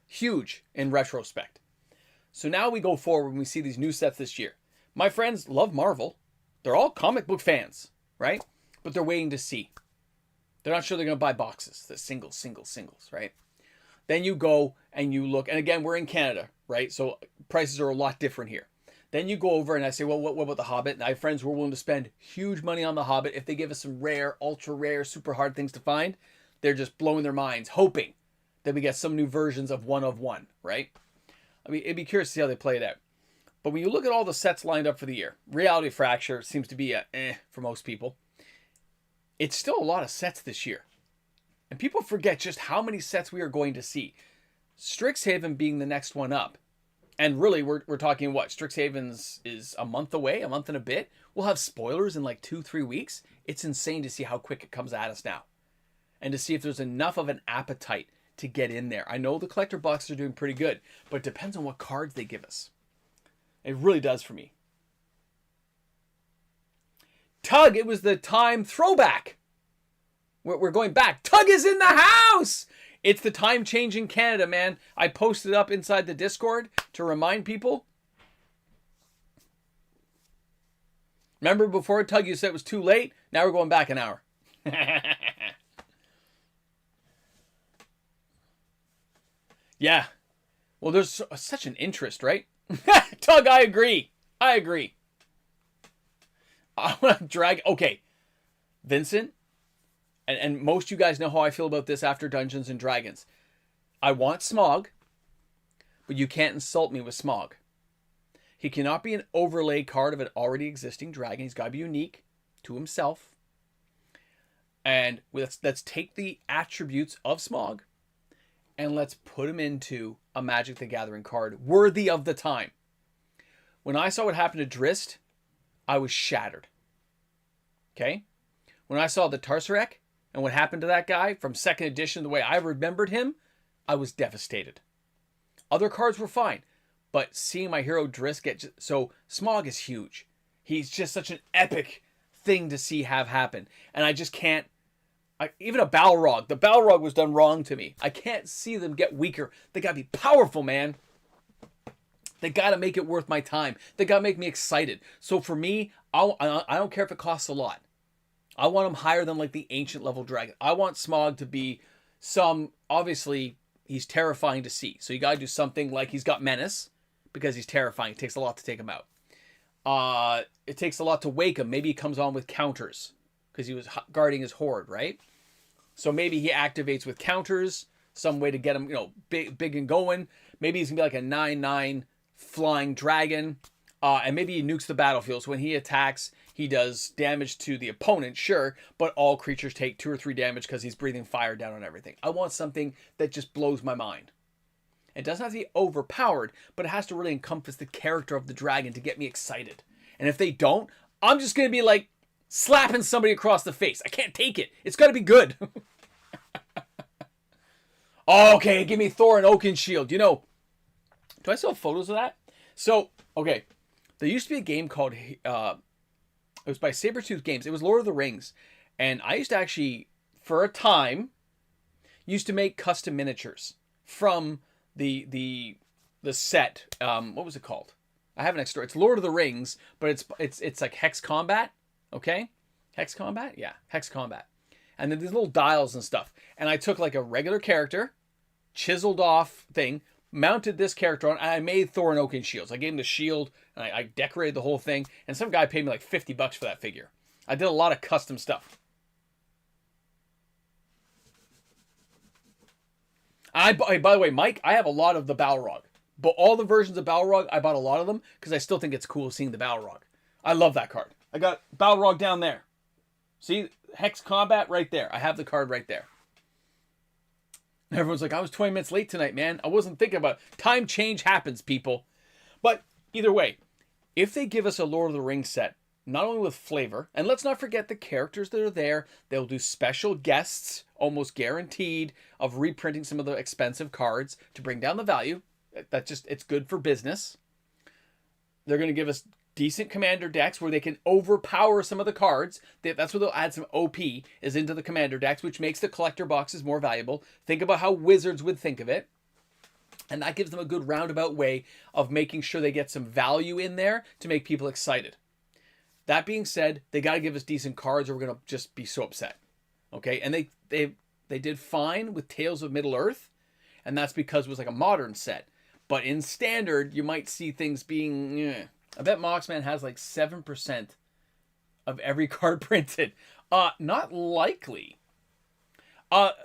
huge in retrospect. So now we go forward and we see these new sets this year. My friends love Marvel. They're all comic book fans, right? But they're waiting to see. They're not sure they're going to buy boxes. The singles, right? Then you go and you look, and again, we're in Canada, right? So prices are a lot different here. Then you go over and I say, well, what about The Hobbit? And I have friends who are willing to spend huge money on The Hobbit. If they give us some rare, ultra rare, super hard things to find, they're just blowing their minds, hoping that we get some new versions of one, right? I mean, it'd be curious to see how they play it out. But when you look at all the sets lined up for the year, Reality Fracture seems to be a for most people. It's still a lot of sets this year. And people forget just how many sets we are going to see. Strixhaven being the next one up. And really, we're talking what? Strixhaven's is a month away, a month and a bit. We'll have spoilers in like 2-3 weeks. It's insane to see how quick it comes at us now. And to see if there's enough of an appetite to get in there. I know the collector boxes are doing pretty good, but it depends on what cards they give us. It really does for me. Tug, it was the time throwback. We're going back. Tug is in the house! It's the time change in Canada, man. I posted up inside the Discord to remind people. Remember before, Tug, you said it was too late? Now we're going back an hour. Yeah. Well, there's such an interest, right? Tug, I agree. I want to drag... Okay. Vincent... And most of you guys know how I feel about this after Dungeons and Dragons. I want Smog, but you can't insult me with Smog. He cannot be an overlay card of an already existing dragon. He's got to be unique to himself. And let's take the attributes of Smog and let's put him into a Magic the Gathering card worthy of the time. When I saw what happened to Drist, I was shattered. Okay? When I saw the Tarsarek, and what happened to that guy from second edition, the way I remembered him, I was devastated. Other cards were fine, but seeing my hero Driss get... So, Smog is huge. He's just such an epic thing to see have happen. And I just can't... even a Balrog. The Balrog was done wrong to me. I can't see them get weaker. They gotta be powerful, man. They gotta make it worth my time. They gotta make me excited. So for me, I don't care if it costs a lot. I want him higher than like the ancient level dragon. I want Smog to be obviously he's terrifying to see. So you got to do something like he's got menace because he's terrifying. It takes a lot to take him out. It takes a lot to wake him. Maybe he comes on with counters because he was guarding his horde, right? So maybe he activates with counters some way to get him, you know, big and going. Maybe he's going to be like a 9/9 flying dragon. And maybe he nukes the battlefield. So when he attacks, he does damage to the opponent, sure, but all creatures take 2 or 3 damage because he's breathing fire down on everything. I want something that just blows my mind. It doesn't have to be overpowered, but it has to really encompass the character of the dragon to get me excited. And if they don't, I'm just going to be like slapping somebody across the face. I can't take it. It's got to be good. Okay, give me Thor and Oakenshield. You know, do I still have photos of that? So, okay, there used to be a game called, it was by Sabretooth Games. It was Lord of the Rings. And I used to actually, for a time, used to make custom miniatures from the set. What was it called? I have an extra. It's Lord of the Rings, but it's like Hex Combat. Okay, Hex Combat. Yeah, Hex Combat. And then these little dials and stuff. And I took like a regular character, chiseled off thing, mounted this character on, and I made Thor and Oakenshields. I gave him the shield, and I decorated the whole thing. And some guy paid me like $50 for that figure. I did a lot of custom stuff. By the way, Mike, I have a lot of the Balrog. But all the versions of Balrog, I bought a lot of them because I still think it's cool seeing the Balrog. I love that card. I got Balrog down there. See? Hex Combat right there. I have the card right there. And everyone's like, I was 20 minutes late tonight, man. I wasn't thinking about it. Time change happens, people. But either way, if they give us a Lord of the Rings set, not only with flavor, and let's not forget the characters that are there, they'll do special guests, almost guaranteed, of reprinting some of the expensive cards to bring down the value. It's good for business. They're going to give us decent commander decks where they can overpower some of the cards. That's where they'll add some OP is into the commander decks, which makes the collector boxes more valuable. Think about how Wizards would think of it. And that gives them a good roundabout way of making sure they get some value in there to make people excited. That being said, they got to give us decent cards or we're going to just be so upset. Okay? And they did fine with Tales of Middle-earth, and that's because it was like a modern set. But in Standard, you might see things being... I bet MoxMan has like 7% of every card printed. Not likely.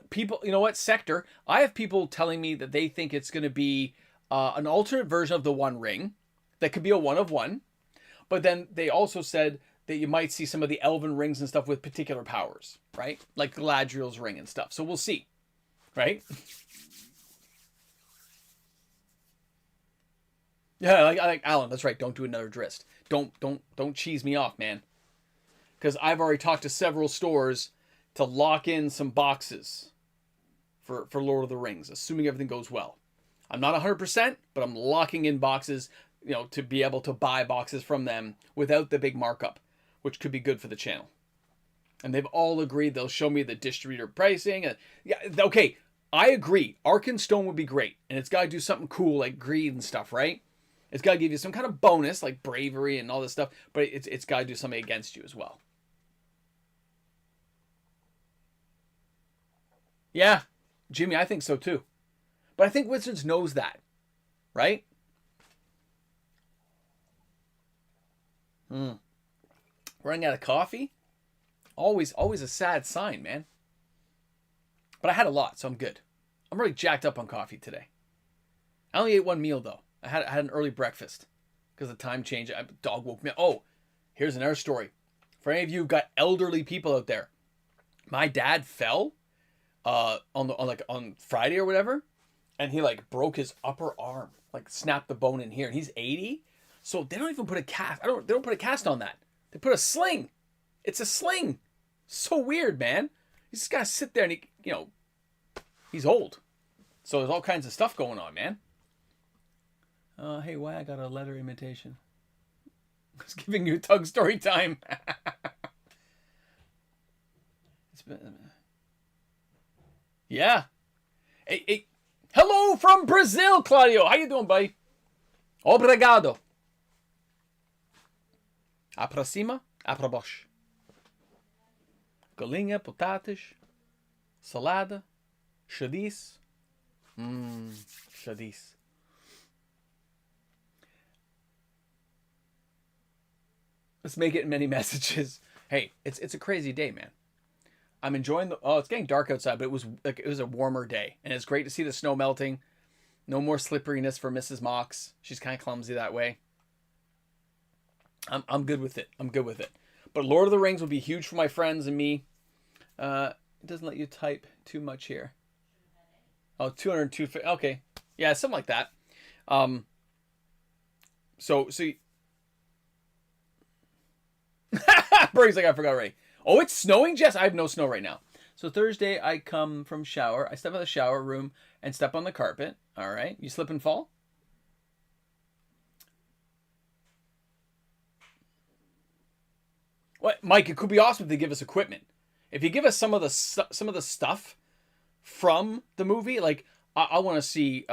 People, you know what? Sector. I have people telling me that they think it's going to be an alternate version of the One Ring. That could be a 1 of 1. But then they also said that you might see some of the Elven rings and stuff with particular powers, right? Like Galadriel's ring and stuff. So we'll see, right? Yeah, I like Alan. That's right. Don't do another Drist. Don't cheese me off, man. Because I've already talked to several stores to lock in some boxes for Lord of the Rings, assuming everything goes well. I'm not 100%, but I'm locking in boxes, you know, to be able to buy boxes from them without the big markup, which could be good for the channel. And they've all agreed they'll show me the distributor pricing. Yeah, okay, I agree. Arkenstone would be great, and it's got to do something cool like greed and stuff, right? It's got to give you some kind of bonus, like bravery and all this stuff, but it's got to do something against you as well. Yeah, Jimmy, I think so too. But I think Wizards knows that, right? Running out of coffee? Always a sad sign, man. But I had a lot, so I'm good. I'm really jacked up on coffee today. I only ate one meal, though. I had an early breakfast because the time change. Dog woke me up. Oh, here's another story. For any of you who've got elderly people out there, my dad fell on Friday or whatever, and he like broke his upper arm, like snapped the bone in here, and he's 80. So they don't even put a cast. They don't put a cast on that. They put a sling. It's a sling. So weird, man. You just gotta sit there and he's old. So there's all kinds of stuff going on, man. Hey, why I got a letter imitation? I was giving you Tug story time. It's been... Yeah. Hey, hello from Brazil, Claudio. How you doing, buddy? Obrigado. A pra cima, a pra baixo. Galinha, batatas, salada, chadice. Chadice. Let's make it many messages. Hey, it's a crazy day, man. I'm enjoying the. Oh, it's getting dark outside, but it was a warmer day, and it's great to see the snow melting. No more slipperiness for Mrs. Mox. She's kind of clumsy that way. I'm good with it. I'm good with it. But Lord of the Rings will be huge for my friends and me. It doesn't let you type too much here. Oh, 202. Okay. Yeah, something like that. So Bernie's like, I forgot already. Oh, it's snowing, Jess? I have no snow right now. So Thursday, I come from shower. I step out of the shower room and step on the carpet. All right. You slip and fall? What, Mike? It could be awesome if they give us equipment. If you give us some of the stuff from the movie, like I want to see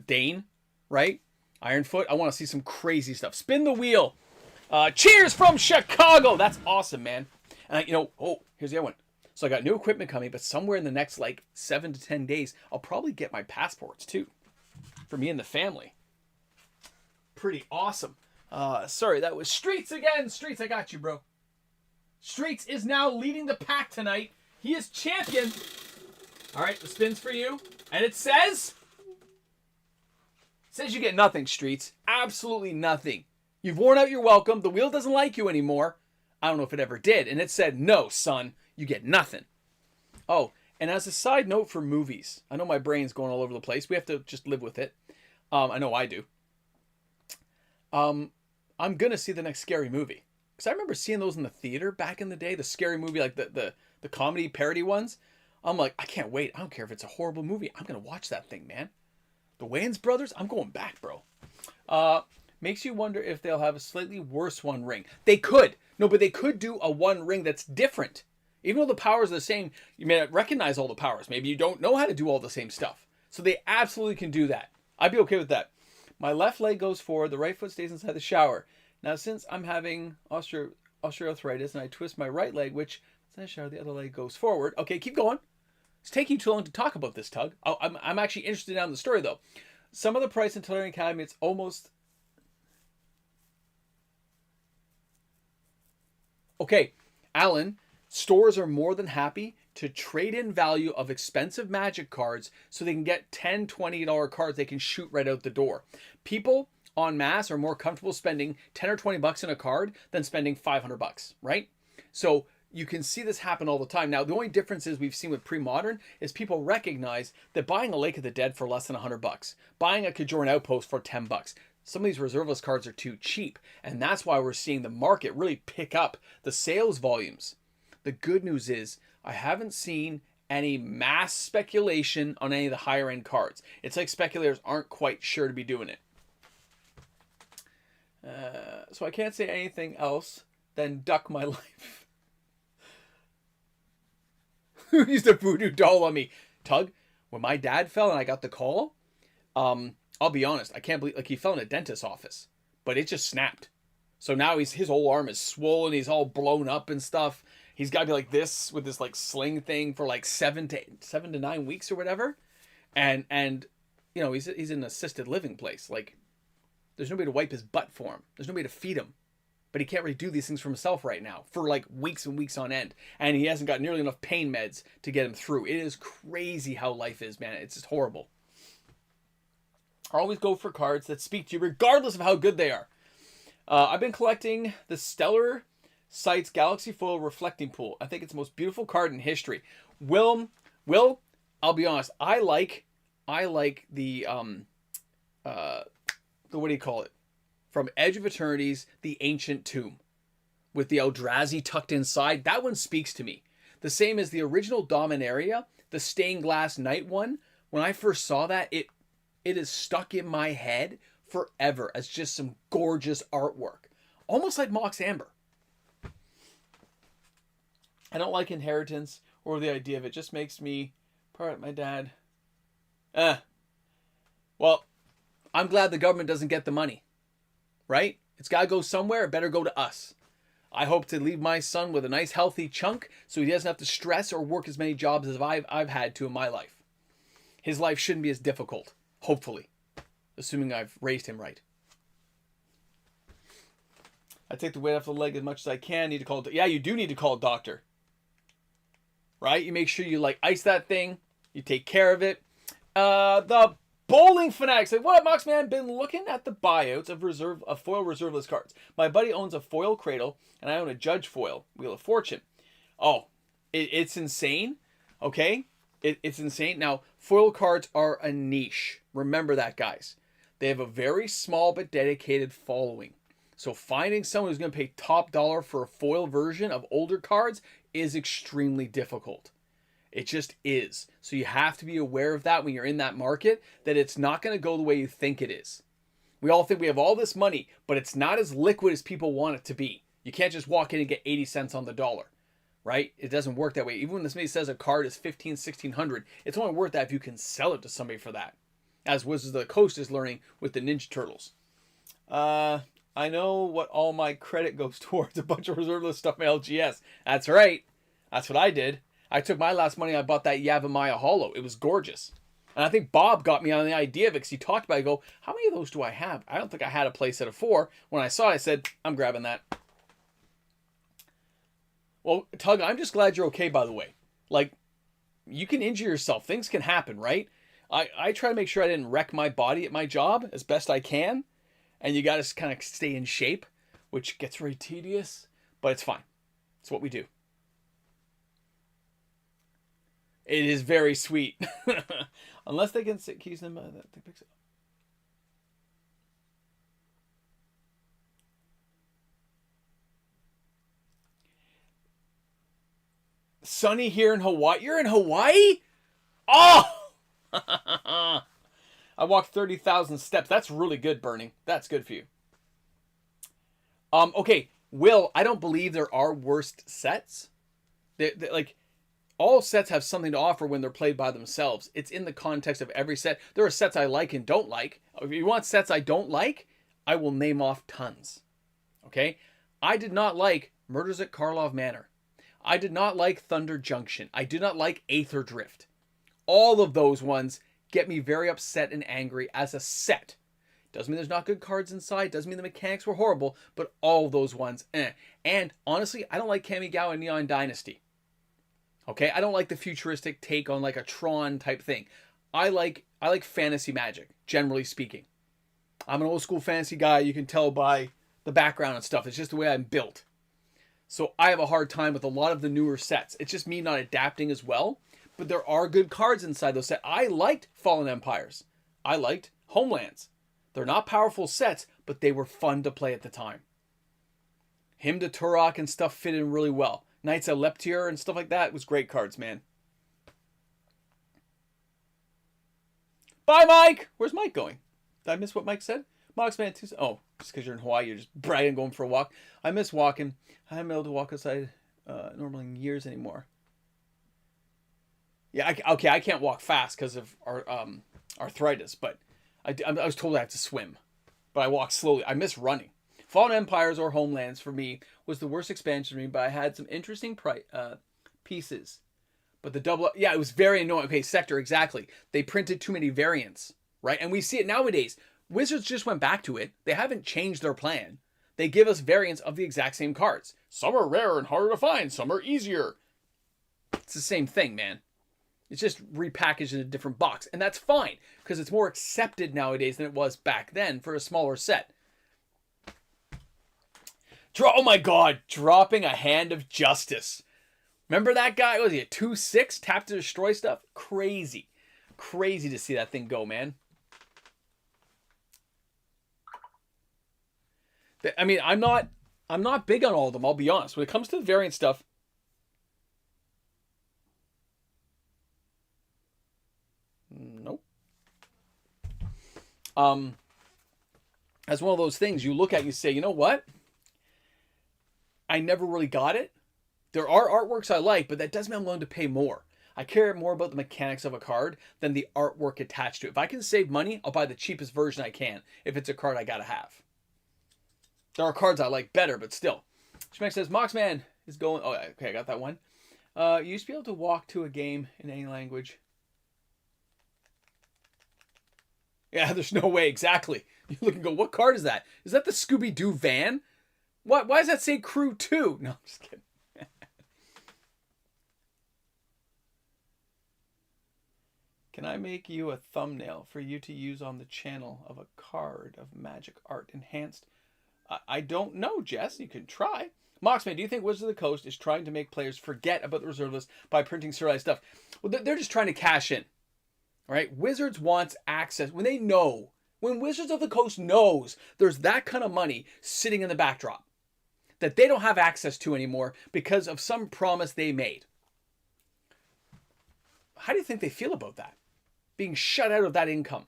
Dane, right? Ironfoot. I want to see some crazy stuff. Spin the wheel. Cheers from Chicago. That's awesome, man. And here's the other one. So I got new equipment coming, but somewhere in the next like 7 to 10 days, I'll probably get my passports too, for me and the family. Pretty awesome. Sorry, that was Streets again. Streets, I got you, bro. Streets is now leading the pack tonight. He is champion. All right, the spin's for you. And it says you get nothing, Streets. Absolutely nothing. You've worn out your welcome. The wheel doesn't like you anymore. I don't know if it ever did. And it said, no, son, you get nothing. Oh, and as a side note for movies, I know my brain's going all over the place. We have to just live with it. I know I do. I'm going to see the next Scary Movie. Because I remember seeing those in the theater back in the day. The Scary Movie, like the comedy parody ones. I'm like, I can't wait. I don't care if it's a horrible movie. I'm going to watch that thing, man. The Wayans brothers, I'm going back, bro. Makes you wonder if they'll have a slightly worse One Ring. They could. No, but they could do a One Ring that's different. Even though the powers are the same, you may not recognize all the powers. Maybe you don't know how to do all the same stuff. So they absolutely can do that. I'd be okay with that. My left leg goes forward. The right foot stays inside the shower. Now, since I'm having osteoarthritis and I twist my right leg, which inside the shower, the other leg goes forward. Okay, keep going. It's taking too long to talk about this, Tug. I'm actually interested in the story, though. Some of the price in Tailoring Academy, it's almost... Okay, Alan, stores are more than happy to trade in value of expensive Magic cards so they can get $10, $20 cards they can shoot right out the door. People en masse are more comfortable spending 10 or 20 bucks in a card than spending 500 bucks, right? So you can see this happen all the time. Now, the only difference is we've seen with pre-modern is people recognize that buying a Lake of the Dead for less than 100 bucks, buying a Kajoran Outpost for 10 bucks, some of these reserveless cards are too cheap. And that's why we're seeing the market really pick up the sales volumes. The good news is I haven't seen any mass speculation on any of the higher end cards. It's like speculators aren't quite sure to be doing it. So I can't say anything else than duck my life. Who used a voodoo doll on me? Tug, when my dad fell and I got the call, I'll be honest, I can't believe, like, he fell in a dentist's office, but it just snapped. So now his whole arm is swollen, he's all blown up and stuff. He's got to be like this with this like sling thing for like 7 to 9 weeks or whatever. And you know, he's in an assisted living place. Like, there's nobody to wipe his butt for him. There's nobody to feed him. But he can't really do these things for himself right now for like weeks and weeks on end. And he hasn't got nearly enough pain meds to get him through. It is crazy how life is, man. It's just horrible. Always go for cards that speak to you regardless of how good they are. I've been collecting the Stellar Sights Galaxy Foil Reflecting Pool. I think it's the most beautiful card in history. Will, I'll be honest, I like the what do you call it? From Edge of Eternity's The Ancient Tomb with the Eldrazi tucked inside. That one speaks to me. The same as the original Dominaria, the Stained Glass Knight one. When I first saw that, it is stuck in my head forever as just some gorgeous artwork. Almost like Mox Amber. I don't like Inheritance or the idea of it. Just makes me part of my dad. Well, I'm glad the government doesn't get the money. Right? It's got to go somewhere. It better go to us. I hope to leave my son with a nice healthy chunk so he doesn't have to stress or work as many jobs as I've had to in my life. His life shouldn't be as difficult. Hopefully. Assuming I've raised him right. I take the weight off the leg as much as I can. Need to call. Yeah, you do need to call a doctor. right? You make sure you like ice that thing. You take care of it. The Bowling Fanatics said, "What up, Moxman? Been looking at the buyouts of foil reserveless cards. My buddy owns a foil Cradle, and I own a Judge foil Wheel of Fortune. Oh, it's insane. Okay, it's insane. Now, foil cards are a niche. Remember that, guys. They have a very small but dedicated following. So finding someone who's going to pay top dollar for a foil version of older cards is extremely difficult. It just is. So you have to be aware of that when you're in that market, that it's not going to go the way you think it is. We all think we have all this money, but it's not as liquid as people want it to be. You can't just walk in and get 80 cents on the dollar, right? It doesn't work that way. Even when somebody says a card is $1,500, $1,600, it's only worth that if you can sell it to somebody for that. As Wizards of the Coast is learning with the Ninja Turtles. I know what all my credit goes towards. A bunch of reserveless stuff in my LGS. That's right. That's what I did. I took my last money, I bought that Yavimaya Hollow. It was gorgeous. And I think Bob got me on the idea of it because he talked about it. I go, how many of those do I have? I don't think I had a play set of 4. When I saw it, I said, I'm grabbing that. Well, Tug, I'm just glad you're okay, by the way. Like, you can injure yourself. Things can happen, right? I try to make sure I didn't wreck my body at my job as best I can. And you got to kind of stay in shape, which gets very tedious. But it's fine. It's what we do. It is very sweet. Unless they can sit keys in that thing picks it up. Sunny here in Hawaii. You're in Hawaii? Oh! I walked 30,000 steps. That's really good, Burning. That's good for you. Okay, Will, I don't believe there are worst sets. Like, all sets have something to offer when they're played by themselves. It's in the context of every set. There are sets I like and don't like. If you want sets I don't like, I will name off tons. Okay? I did not like Murders at Karlov Manor. I did not like Thunder Junction. I did not like Aether Drift. All of those ones get me very upset and angry as a set. Doesn't mean there's not good cards inside. Doesn't mean the mechanics were horrible. But all those ones, eh. And honestly, I don't like Kamigawa Neon Dynasty. Okay, I don't like the futuristic take on like a Tron type thing. I like fantasy Magic, generally speaking. I'm an old school fantasy guy. You can tell by the background and stuff. It's just the way I'm built. So I have a hard time with a lot of the newer sets. It's just me not adapting as well. But there are good cards inside those sets. I liked Fallen Empires. I liked Homelands. They're not powerful sets, but they were fun to play at the time. Hymn to Turok and stuff fit in really well. Knights of Leptir and stuff like that was great cards, man. Bye, Mike! Where's Mike going? Did I miss what Mike said? Moxman 2... Oh, just because you're in Hawaii, you're just bragging going for a walk. I miss walking. I haven't been able to walk outside normally in years anymore. Yeah, okay, I can't walk fast because of our arthritis, but I was told I have to swim. But I walk slowly. I miss running. Fallen Empires or Homelands for me was the worst expansion for me, but I had some interesting pieces. But the double... Yeah, it was very annoying. Okay, Sector, exactly. They printed too many variants, right? And we see it nowadays. Wizards just went back to it. They haven't changed their plan. They give us variants of the exact same cards. Some are rare and harder to find. Some are easier. It's the same thing, man. It's just repackaged in a different box. And that's fine, because it's more accepted nowadays than it was back then for a smaller set. Oh my god, dropping a Hand of Justice. Remember that guy? Was he a 2/6? Tap to destroy stuff? Crazy. Crazy to see that thing go, man. I mean, I'm not big on all of them, I'll be honest. When it comes to the variant stuff, nope. As one of those things you look at and you say, you know what? I never really got it. There are artworks I like, but that doesn't mean I'm willing to pay more. I care more about the mechanics of a card than the artwork attached to it. If I can save money, I'll buy the cheapest version I can if it's a card I gotta have. There are cards I like better, but still. Schmeck says, Moxman is going... Oh, okay, I got that one. You used to be able to walk to a game in any language. Yeah, there's no way, exactly. You look and go, what card is that? Is that the Scooby-Doo van? What? Why does that say Crew 2? No, I'm just kidding. Can I make you a thumbnail for you to use on the channel of a card of magic art enhanced? I don't know, Jess. You can try. Moxman, do you think Wizards of the Coast is trying to make players forget about the reserve list by printing serialized stuff? Well, they're just trying to cash in. All right? Wizards wants access. When Wizards of the Coast knows there's that kind of money sitting in the backdrop that they don't have access to anymore because of some promise they made. How do you think they feel about that? Being shut out of that income.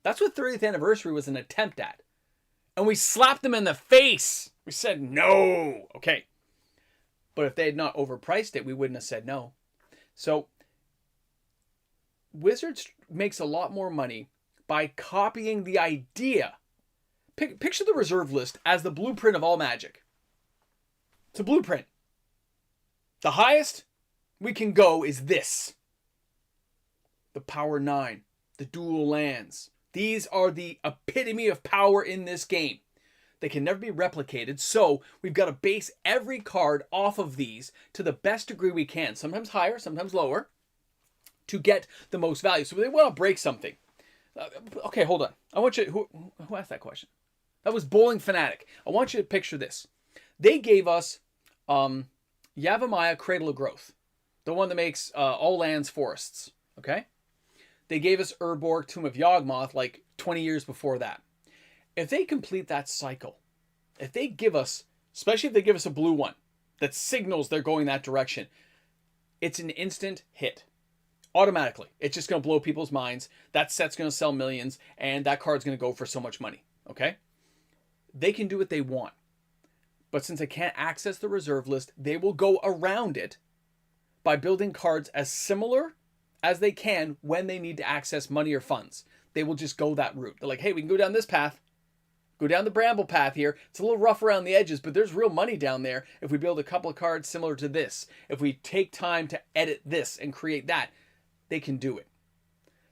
That's what 30th anniversary was an attempt at. And we slapped them in the face. We said no. Okay. But if they had not overpriced it, we wouldn't have said no. So Wizards makes a lot more money by copying the idea. Picture the reserve list as the blueprint of all Magic. It's a blueprint. The highest we can go is this. The Power 9. The dual lands. These are the epitome of power in this game. They can never be replicated, so we've got to base every card off of these to the best degree we can. Sometimes higher, sometimes lower, to get the most value. So they want to break something. Okay, hold on. I want you... Who asked that question? That was Bowling Fanatic. I want you to picture this. They gave us Yavimaya Cradle of Growth. The one that makes all lands forests. Okay? They gave us Urborg Tomb of Yawgmoth like 20 years before that. If they complete that cycle, if they give us, especially if they give us a blue one that signals they're going that direction, it's an instant hit. Automatically. It's just going to blow people's minds. That set's going to sell millions, and that card's going to go for so much money. Okay? They can do what they want. But since they can't access the reserve list, they will go around it by building cards as similar as they can when they need to access money or funds. They will just go that route. They're like, hey, we can go down this path. Go down the bramble path here. It's a little rough around the edges, but there's real money down there if we build a couple of cards similar to this. If we take time to edit this and create that, they can do it.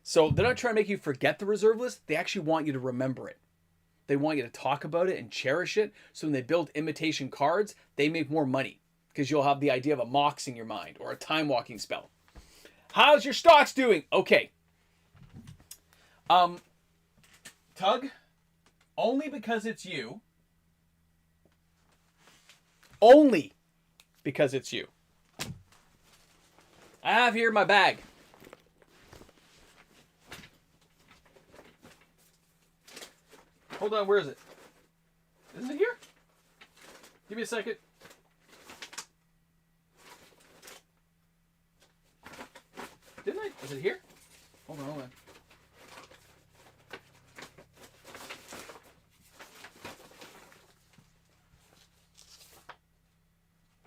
So they're not trying to make you forget the reserve list. They actually want you to remember it. They want you to talk about it and cherish it. So when they build imitation cards, they make more money because you'll have the idea of a Mox in your mind or a time walking spell. How's your stocks doing? Okay. Tug, only because it's you. Only because it's you. I have here my bag. Hold on, where is it? Isn't it here? Give me a second. Didn't I? Is it here? Hold on.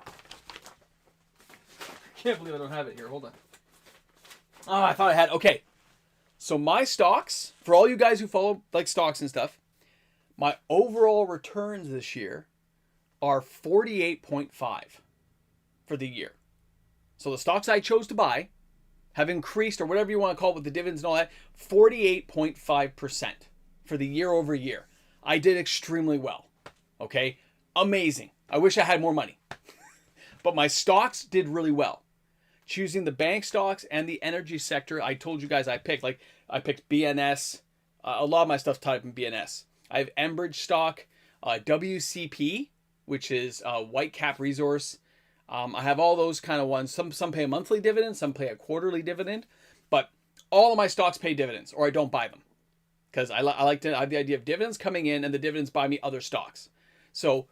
I can't believe I don't have it here. Hold on. Oh, I thought I had. Okay. So my stocks, for all you guys who follow like stocks and stuff, my overall returns this year are 48.5 for the year. So the stocks I chose to buy have increased, or whatever you want to call it with the dividends and all that, 48.5% for the year over year. I did extremely well. Okay? Amazing. I wish I had more money. But my stocks did really well. Choosing the bank stocks and the energy sector, I told you guys I picked BNS. A lot of my stuff's tied up in BNS. I have Enbridge stock, WCP, which is Whitecap Resource. I have all those kind of ones. Some pay a monthly dividend, some pay a quarterly dividend, but all of my stocks pay dividends, or I don't buy them, because I like to have the idea of dividends coming in, and the dividends buy me other stocks. So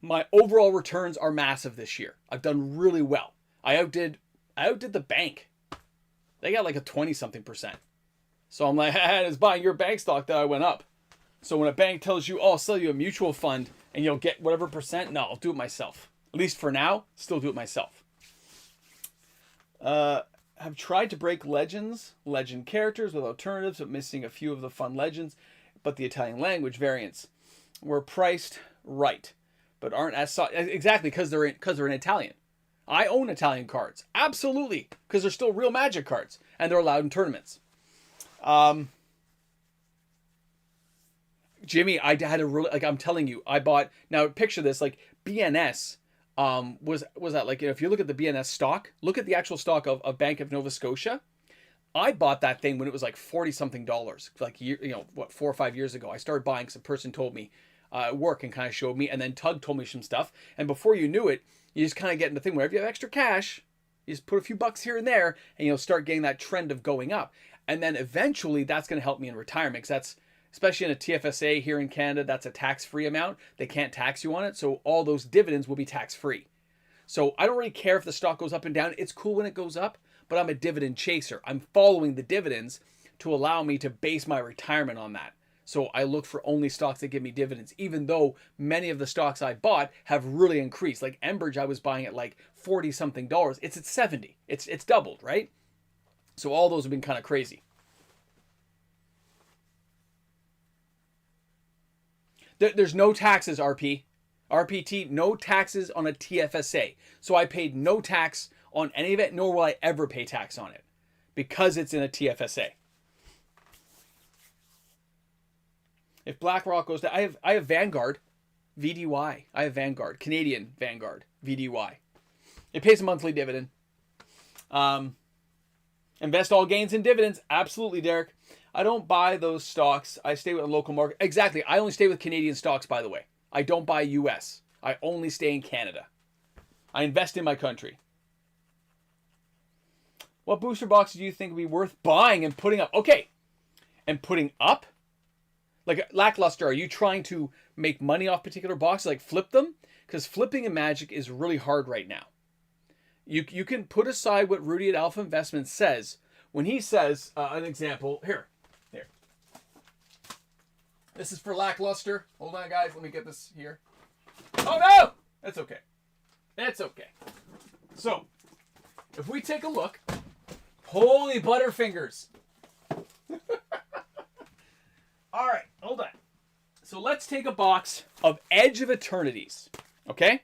my overall returns are massive this year. I've done really well. I outdid the bank. They got like a 20-something%. So I'm like, it's buying your bank stock that I went up. So when a bank tells you, oh, I'll sell you a mutual fund and you'll get whatever percent, no, I'll do it myself. At least for now, still do it myself. Have tried to break legend characters with alternatives, but missing a few of the fun legends. But the Italian language variants were priced right, but aren't as exactly because they're in Italian. I own Italian cards, absolutely, because they're still real Magic cards and they're allowed in tournaments. Jimmy, I had a really, like, I'm telling you, I bought, now picture this, like BNS was that, like, if you look at the BNS stock, look at the actual stock of Bank of Nova Scotia. I bought that thing when it was like 40 something dollars, like, 4 or 5 years ago. I started buying because a person told me at work and kind of showed me, and then Tug told me some stuff. And before you knew it, you just kind of get in the thing where if you have extra cash, you just put a few bucks here and there, and you'll start getting that trend of going up. And then eventually that's going to help me in retirement, because that's, especially in a TFSA here in Canada, that's a tax-free amount. They can't tax you on it, so all those dividends will be tax-free. So I don't really care if the stock goes up and down. It's cool when it goes up, but I'm a dividend chaser. I'm following the dividends to allow me to base my retirement on that. So I look for only stocks that give me dividends, even though many of the stocks I bought have really increased. Like Enbridge, I was buying at like 40 something dollars. It's at 70. It's doubled, right? So all those have been kind of crazy. There's no taxes, RPT, no taxes on a TFSA. So I paid no tax on any of it, nor will I ever pay tax on it, because it's in a TFSA. If BlackRock goes down, I have Vanguard, VDY. I have Vanguard, Canadian Vanguard, VDY. It pays a monthly dividend. Invest all gains in dividends. Absolutely, Derek. I don't buy those stocks. I stay with a local market. Exactly. I only stay with Canadian stocks, by the way. I don't buy US. I only stay in Canada. I invest in my country. What booster box do you think would be worth buying and putting up? Okay. And putting up? Like Lackluster, are you trying to make money off particular boxes? Like flip them? Because flipping in Magic is really hard right now. You can put aside what Rudy at Alpha Investments says. When he says, an example, here. This is for Lackluster. Hold on, guys. Let me get this here. Oh, no! That's okay. That's okay. So, if we take a look. Holy Butterfingers. All right, hold on. So let's take a box of Edge of Eternities. Okay?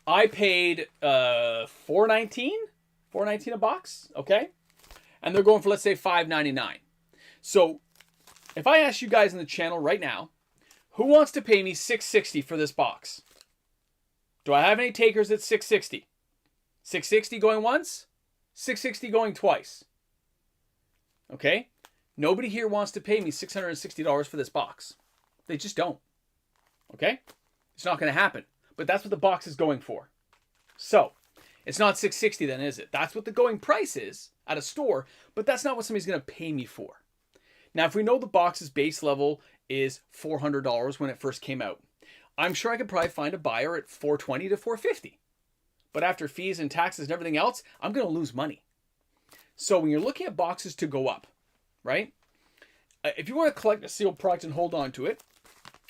I paid $4.19 a box. Okay? And they're going for, let's say, $5.99. So if I ask you guys in the channel right now, who wants to pay me $6.60 for this box? Do I have any takers at $6.60? $6.60 going once? $6.60 going twice. Okay? Nobody here wants to pay me $660 for this box. They just don't. Okay? It's not going to happen. But that's what the box is going for. So, it's not $660 then, is it? That's what the going price is at a store, but that's not what somebody's going to pay me for. Now, if we know the box's base level is $400 when it first came out, I'm sure I could probably find a buyer at $420 to $450. But after fees and taxes and everything else, I'm going to lose money. So when you're looking at boxes to go up, right? If you want to collect a sealed product and hold on to it,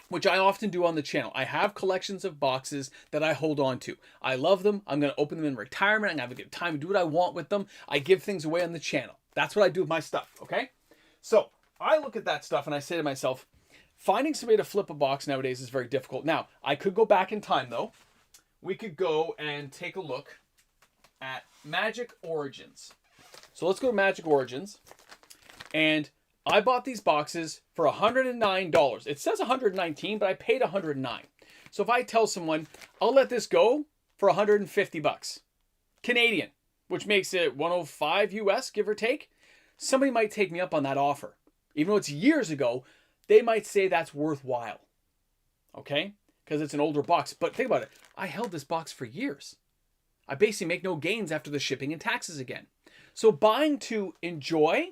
which I often do on the channel, I have collections of boxes that I hold on to. I love them. I'm going to open them in retirement. I'm going to have a good time, do what I want with them. I give things away on the channel. That's what I do with my stuff, okay? So I look at that stuff and I say to myself, finding somebody to flip a box nowadays is very difficult. Now, I could go back in time, though. We could go and take a look at Magic Origins. So let's go to Magic Origins. And I bought these boxes for $109. It says $119, but I paid $109. So if I tell someone, I'll let this go for $150 Canadian, which makes it $105 US, give or take, somebody might take me up on that offer. Even though it's years ago, they might say that's worthwhile. Okay? Because it's an older box. But think about it. I held this box for years. I basically make no gains after the shipping and taxes again. So buying to enjoy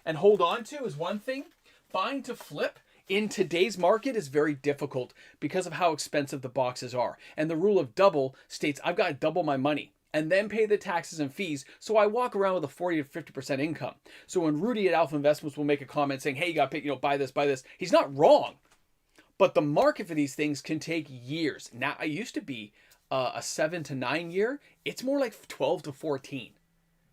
and hold on to is one thing. Buying to flip in today's market is very difficult because of how expensive the boxes are. And the rule of double states I've got to double my money and then pay the taxes and fees. So I walk around with a 40 to 50% income. So when Rudy at Alpha Investments will make a comment saying, hey, you got to pay, buy this, he's not wrong. But the market for these things can take years. Now, I used to be a 7 to 9 year. It's more like 12 to 14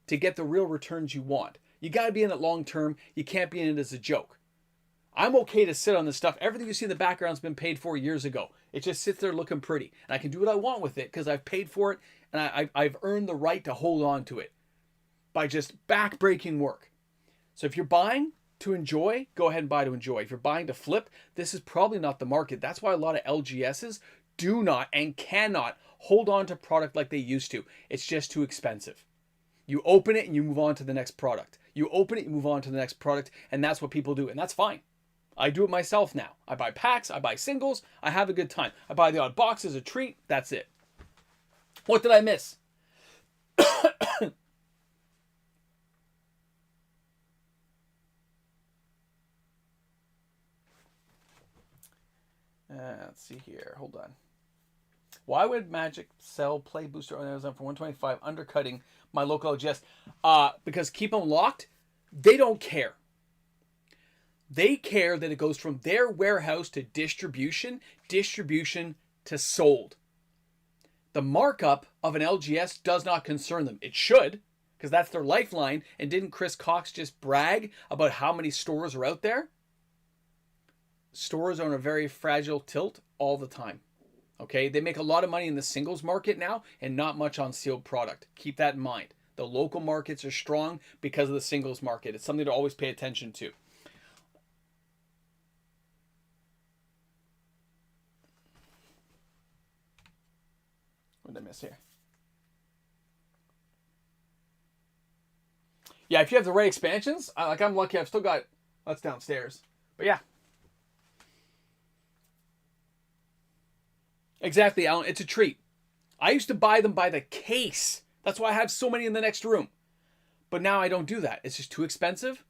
to get the real returns you want. You got to be in it long term. You can't be in it as a joke. I'm okay to sit on this stuff. Everything you see in the background's been paid for years ago. It just sits there looking pretty. And I can do what I want with it because I've paid for it and I've earned the right to hold on to it by just back-breaking work. So if you're buying to enjoy, go ahead and buy to enjoy. If you're buying to flip, this is probably not the market. That's why a lot of LGSs do not and cannot hold on to product like they used to. It's just too expensive. You open it and you move on to the next product. You open it, you move on to the next product, and that's what people do, and that's fine. I do it myself now. I buy packs, I buy singles, I have a good time. I buy the odd box as a treat, that's it. What did I miss? Let's see here. Hold on. Why would Magic sell Play Booster on Amazon for $125, undercutting my local LGS? Because keep them locked, they don't care. They care that it goes from their warehouse to distribution, distribution to sold. The markup of an LGS does not concern them. It should, because that's their lifeline. And didn't Chris Cox just brag about how many stores are out there? Stores are on a very fragile tilt all the time. Okay, they make a lot of money in the singles market now and not much on sealed product. Keep that in mind. The local markets are strong because of the singles market. It's something to always pay attention to. What did I miss here? Yeah, if you have the right expansions, I'm lucky I've still got, that's downstairs. But yeah. Exactly, Alan. It's a treat. I used to buy them by the case. That's why I have so many in the next room. But now I don't do that. It's just too expensive.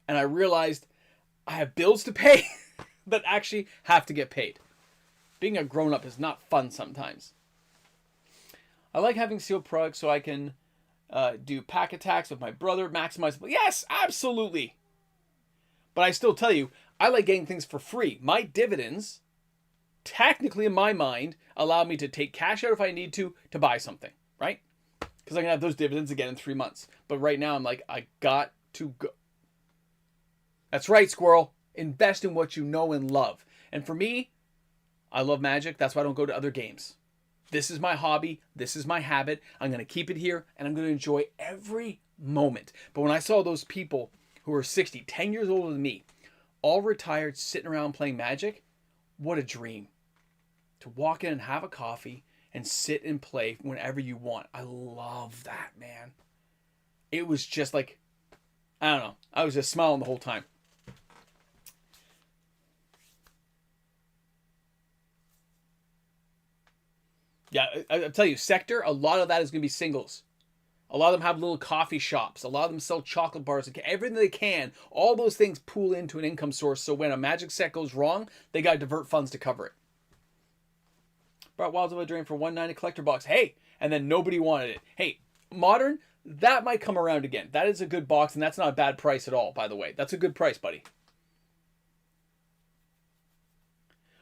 And I realized I have bills to pay that actually have to get paid. Being a grown-up is not fun sometimes. I like having sealed products so I can do pack attacks with my brother, maximize. Yes, absolutely. But I still tell you, I like getting things for free. My dividends, technically in my mind, allow me to take cash out if I need to buy something, right? Because I'm going to have those dividends again in 3 months. But right now I'm like, I got to go. That's right, Squirrel. Invest in what you know and love. And for me, I love Magic. That's why I don't go to other games. This is my hobby. This is my habit. I'm going to keep it here, and I'm going to enjoy every moment. But when I saw those people who are 60, 10 years older than me, all retired, sitting around playing Magic, what a dream. To walk in and have a coffee and sit and play whenever you want. I love that, man. It was just like, I don't know. I was just smiling the whole time. Yeah, I'll tell you, Sector, a lot of that is going to be singles. A lot of them have little coffee shops. A lot of them sell chocolate bars. Everything they can. All those things pool into an income source. So when a Magic set goes wrong, they got to divert funds to cover it. Brought Wilds of a Drain for $190 collector box. Hey, and then nobody wanted it. Hey, Modern, that might come around again. That is a good box, and that's not a bad price at all, by the way. That's a good price, buddy.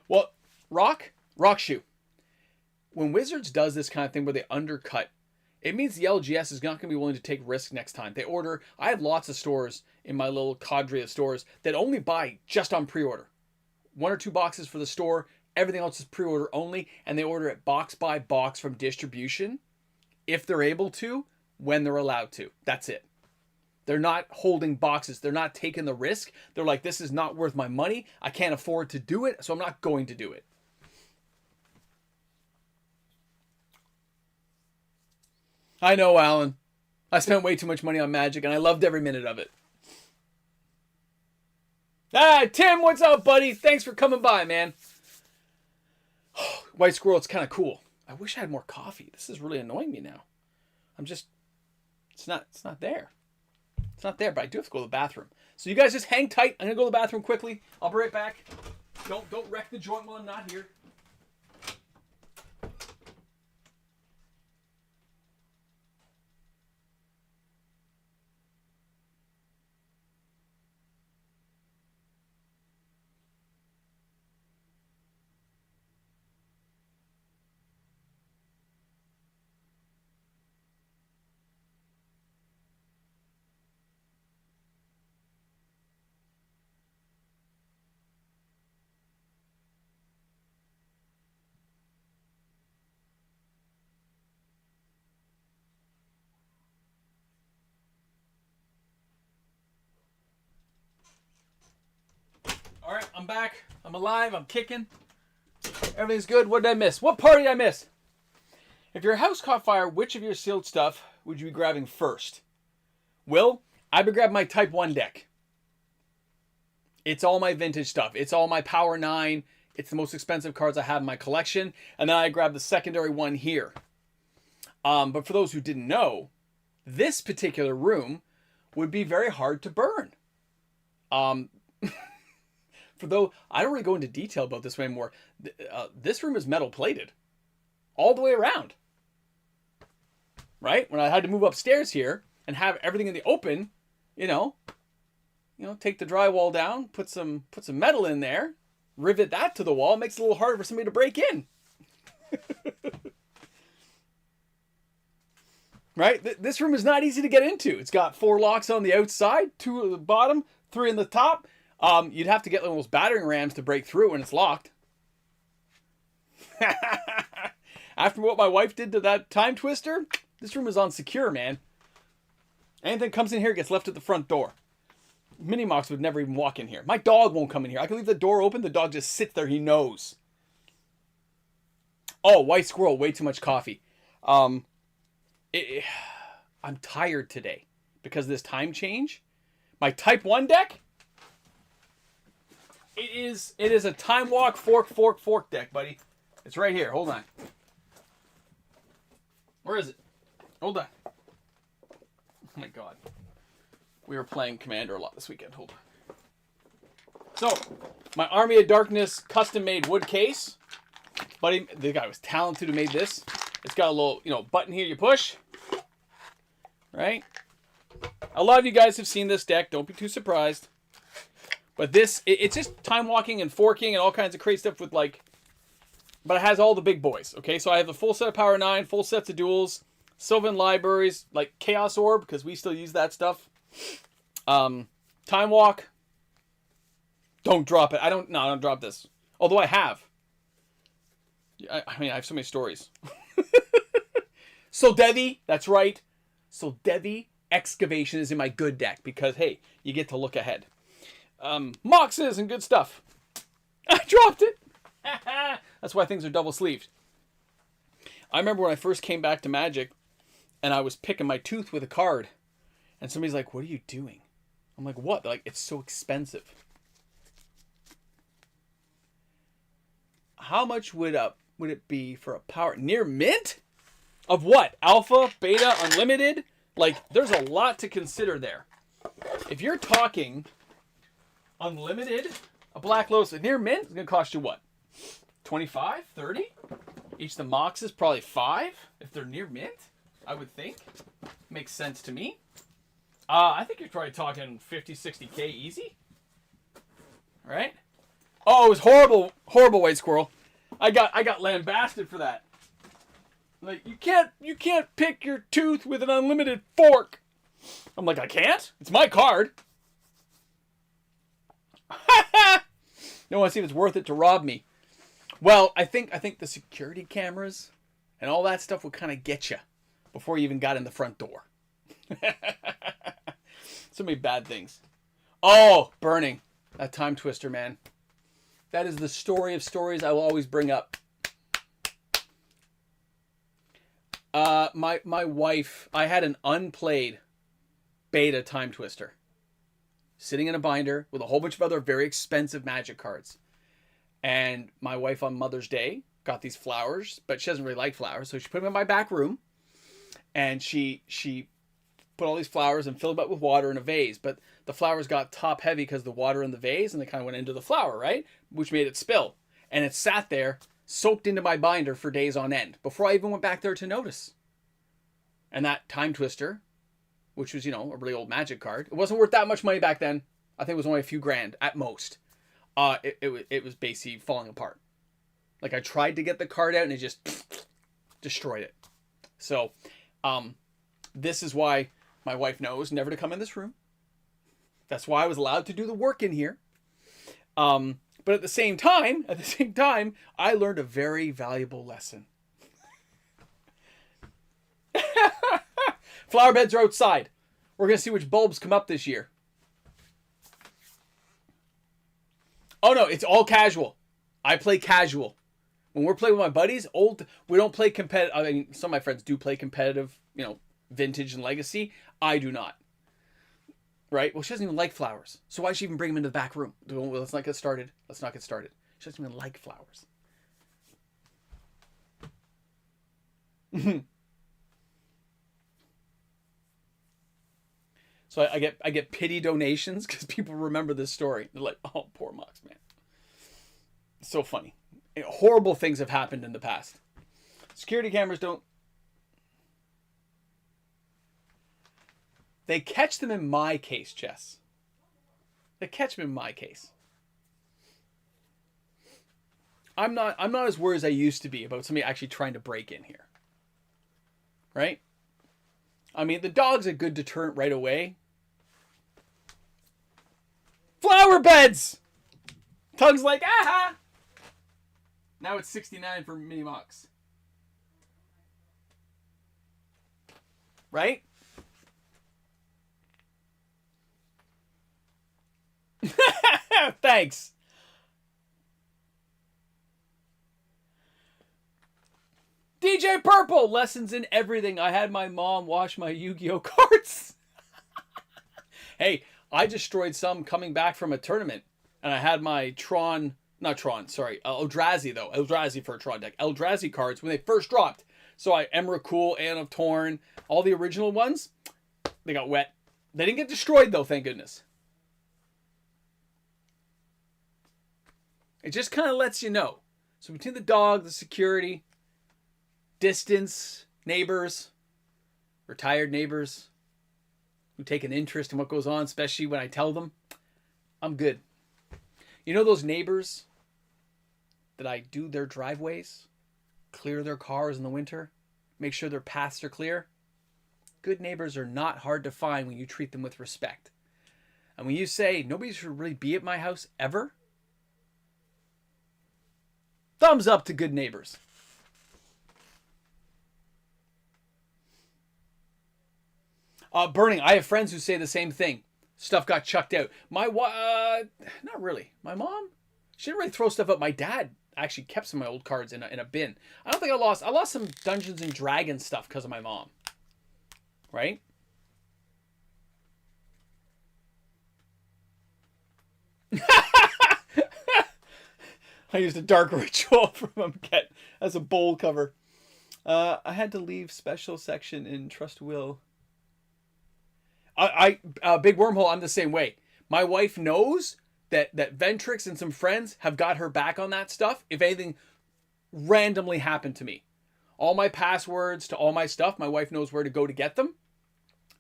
Well, Rock Shoe. When Wizards does this kind of thing where they undercut, it means the LGS is not going to be willing to take risks next time. They order. I have lots of stores in my little cadre of stores that only buy just on pre-order. 1 or 2 boxes for the store. Everything else is pre-order only. And they order it box by box from distribution. If they're able to, when they're allowed to. That's it. They're not holding boxes. They're not taking the risk. They're like, this is not worth my money. I can't afford to do it, so I'm not going to do it. I know, Alan. I spent way too much money on Magic, and I loved every minute of it. Tim, what's up, buddy? Thanks for coming by, man. White Squirrel, it's kind of cool. I wish I had more coffee. This is really annoying me now. It's not there. It's not there, but I do have to go to the bathroom. So you guys just hang tight. I'm going to go to the bathroom quickly. I'll be right back. Don't wreck the joint while I'm not here. All right, I'm back. I'm alive. I'm kicking. Everything's good. What did I miss? What party did I miss? If your house caught fire, which of your sealed stuff would you be grabbing first? Will, I would grab my Type 1 deck. It's all my vintage stuff. It's all my Power 9. It's the most expensive cards I have in my collection. And then I grab the secondary one here. But for those who didn't know, this particular room would be very hard to burn. For though I don't really go into detail about this anymore, this room is metal plated all the way around. Right? When I had to move upstairs here and have everything in the open, take the drywall down, put some metal in there, rivet that to the wall, makes it a little harder for somebody to break in. Right? This room is not easy to get into. It's got 4 locks on the outside, 2 at the bottom, 3 in the top. You'd have to get one of those battering rams to break through when it's locked. After what my wife did to that time twister, this room is on secure, man. Anything that comes in here gets left at the front door. Minimox would never even walk in here. My dog won't come in here. I can leave the door open. The dog just sits there. He knows. Oh, white squirrel. Way too much coffee. I'm tired today because of this time change. My Type 1 deck, it is a time walk, fork deck, buddy. It's right here. Hold on. Where is it? Hold on. Oh my god. We were playing Commander a lot this weekend. Hold on. So, my Army of Darkness custom-made wood case. Buddy, the guy was talented who made this. It's got a little, button here you push. Right? A lot of you guys have seen this deck. Don't be too surprised. But this, it's just time walking and forking and all kinds of crazy stuff with but it has all the big boys. Okay, so I have a full set of Power 9, full sets of duels, Sylvan Libraries, like Chaos Orb, because we still use that stuff. Time Walk. Don't drop it. I don't drop this. Although I have. I have so many stories. Soldevi, that's right. Soldevi Excavation is in my good deck because, hey, you get to look ahead. Moxes and good stuff. I dropped it. That's why things are double sleeved. I remember when I first came back to Magic and I was picking my tooth with a card and somebody's like, "What are you doing?" I'm like, "What?" They're like, "It's so expensive." How much would it be for a power near mint? Of what? Alpha, beta, unlimited? There's a lot to consider there. If you're talking unlimited, a Black Lotus with near mint is going to cost you what? 25, 30? Each of the Mox is probably 5 if they're near mint, I would think. Makes sense to me. I think you're probably talking 50, 60K easy. Right? Oh, it was horrible, horrible white squirrel. I got lambasted for that. You can't pick your tooth with an unlimited fork. I'm like, I can't? It's my card. No, I want to see if it's worth it to rob me. Well, I think the security cameras and all that stuff would kind of get you before you even got in the front door. So many bad things. Oh, burning. That time twister, man. That is the story of stories I will always bring up. My wife, I had an unplayed beta time twister sitting in a binder with a whole bunch of other very expensive Magic cards. And my wife on Mother's Day got these flowers, but she doesn't really like flowers, so she put them in my back room. And she put all these flowers and filled them up with water in a vase. But the flowers got top heavy because of the water in the vase, and they kind of went into the flower, right? Which made it spill. And it sat there, soaked into my binder for days on end, before I even went back there to notice. And that time twister, which was, a really old Magic card, it wasn't worth that much money back then. I think it was only a few grand at most. It was basically falling apart. I tried to get the card out and it just destroyed it. So, this is why my wife knows never to come in this room. That's why I was allowed to do the work in here. But at the same time, I learned a very valuable lesson. Flower beds are outside. We're going to see which bulbs come up this year. Oh no, it's all casual. I play casual. When we're playing with my buddies, we don't play competitive. I mean, some of my friends do play competitive, vintage and legacy. I do not. Right? Well, she doesn't even like flowers. So why should she even bring them into the back room? Well, let's not get started. Let's not get started. She doesn't even like flowers. So I get pity donations because people remember this story. They're like, oh, poor Mox, man. So funny. Horrible things have happened in the past. Security cameras don't... They catch them in my case, Jess. They catch them in my case. I'm not as worried as I used to be about somebody actually trying to break in here. Right? I mean, the dog's a good deterrent right away. Flower beds! Tug's like, aha! Now it's 69 for Mini Mox. Right? Thanks. DJ Purple, lessons in everything. I had my mom wash my Yu-Gi-Oh cards. Hey, I destroyed some coming back from a tournament, and I had my Eldrazi though. Eldrazi for a Tron deck. Eldrazi cards when they first dropped. So I Emrakul, Anne of Torn, all the original ones, they got wet. They didn't get destroyed though, thank goodness. It just kind of lets you know. So between the dog, the security, distance, neighbors, retired neighbors who take an interest in what goes on, especially when I tell them, I'm good. You know those neighbors that I do their driveways, clear their cars in the winter, make sure their paths are clear? Good neighbors are not hard to find when you treat them with respect. And when you say, nobody should really be at my house ever, thumbs up to good neighbors. Burning. I have friends who say the same thing. Stuff got chucked out. Not really. My mom, she didn't really throw stuff out. My dad actually kept some of my old cards in a bin. I don't think I lost some Dungeons and Dragons stuff because of my mom. Right? I used a dark ritual from him as a bowl cover. I had to leave special section in Trust Will. Big Wormhole, I'm the same way. My wife knows that Ventrix and some friends have got her back on that stuff if anything randomly happened to me. All my passwords to all my stuff, my wife knows where to go to get them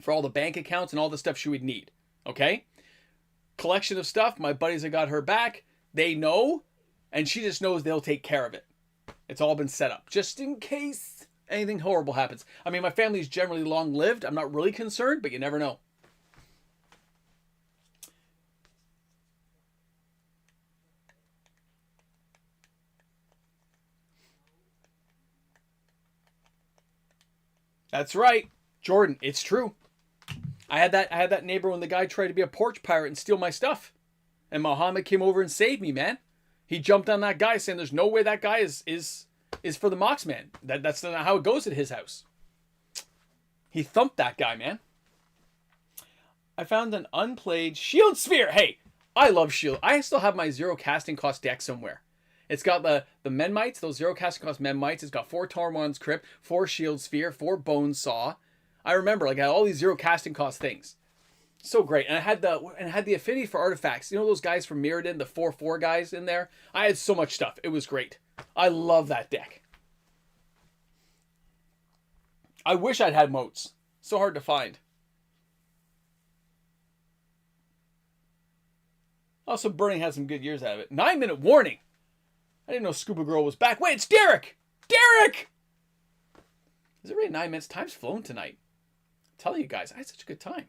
for all the bank accounts and all the stuff she would need. Okay? Collection of stuff, my buddies have got her back. They know, and she just knows they'll take care of it. It's all been set up just in case anything horrible happens. I mean, my family's generally long-lived. I'm not really concerned, but you never know. That's right, Jordan. It's true. I had that neighbor when the guy tried to be a porch pirate and steal my stuff, and Muhammad came over and saved me, man. He jumped on that guy saying, "There's no way that guy is for the MoXMAN. That's not how it goes at his house." He thumped that guy, man. I found an unplayed Shield Sphere. Hey, I love Shield. I still have my 0 casting cost deck somewhere. It's got the Menmites, those 0 casting cost Menmites. It's got 4 Tormod's Crypt, 4 Shield Sphere, 4 Bone Saw. I remember, I had all these 0 casting cost things. So great. And I had the affinity for artifacts. You know those guys from Mirrodin, the 4/4 guys in there? I had so much stuff. It was great. I love that deck. I wish I'd had moats. So hard to find. Also, Burning had some good years out of it. 9-minute warning. I didn't know Scuba Girl was back. Wait, it's Derek! Derek! Is it really 9 minutes? Time's flown tonight. I'm telling you guys, I had such a good time.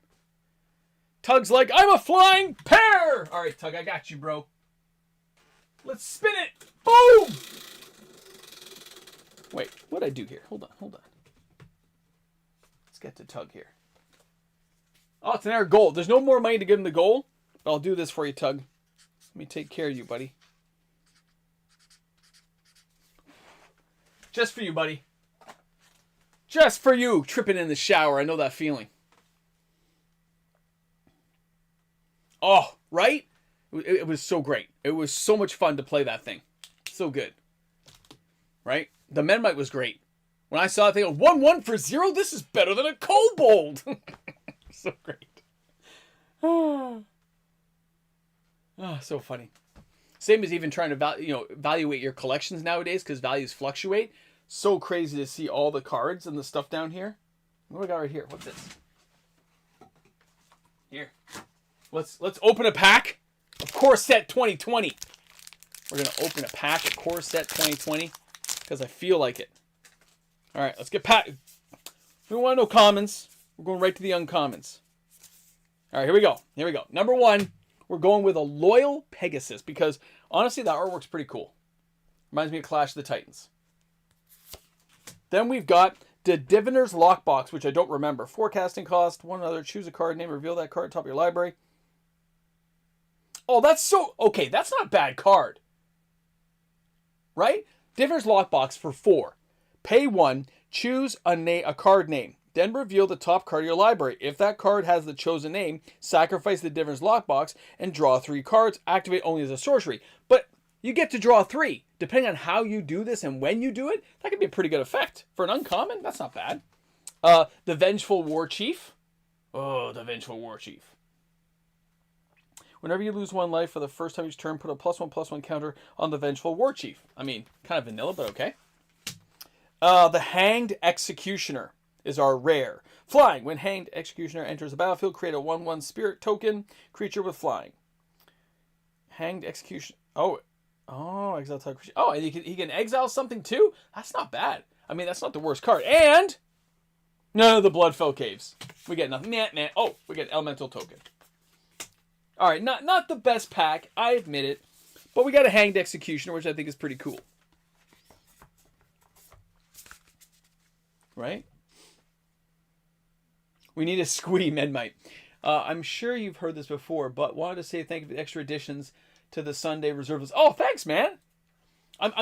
Tug's like, I'm a flying pear! All right, Tug, I got you, bro. Let's spin it. Boom! Wait, what'd I do here? Hold on. Let's get to Tug here. Oh, it's an air gold. There's no more money to give him the goal, but I'll do this for you, Tug. Let me take care of you, buddy. Just for you, buddy. Just for you, tripping in the shower. I know that feeling. Oh, right? It was so great. It was so much fun to play that thing. So good. Right? The Menmite was great. When I saw it, they go, 1-1 for 0? This is better than a Kobold. So great. Oh, so funny. Same as even trying to evaluate your collections nowadays, because values fluctuate. So crazy to see all the cards and the stuff down here. What do we got right here? What's this? Here. Let's open a pack of Core Set 2020. We're going to open a pack of Core Set 2020 because I feel like it. All right, let's get pack. We want no commons. We're going right to the uncommons. All right, here we go. Here we go. Number 1, we're going with a Loyal Pegasus because honestly, that artwork's pretty cool. Reminds me of Clash of the Titans. Then we've got the Diviner's Lockbox, which I don't remember. Forecasting cost, one other. Choose a card name, reveal that card at the top of your library. Oh, that's so... Okay, that's not a bad card. Right? Diviner's Lockbox for 4. Pay 1, choose a card name. Then reveal the top card of your library. If that card has the chosen name, sacrifice the Diviner's Lockbox and draw 3 cards. Activate only as a sorcery. But you get to draw 3. Depending on how you do this and when you do it, that could be a pretty good effect. For an uncommon, that's not bad. The Vengeful War Chief. Oh, the Vengeful War Chief. Whenever you lose 1 life for the first time each turn, put a +1/+1 counter on the Vengeful War Chief. I mean, kind of vanilla, but okay. The Hanged Executioner is our rare. Flying. When Hanged Executioner enters the battlefield, create a 1/1 spirit token creature with flying. Hanged Executioner. Oh, exile type creature. Oh, and he can exile something too? That's not bad. I mean, that's not the worst card. And none of the Bloodfell Caves. We get nothing. Oh, we get Elemental Token. All right, not the best pack, I admit it, but we got a Hanged Executioner, which I think is pretty cool. Right? We need a Squee Menmite. I'm sure you've heard this before, but wanted to say thank you for the extra additions to the Sunday reserves. Oh, thanks, man. I'm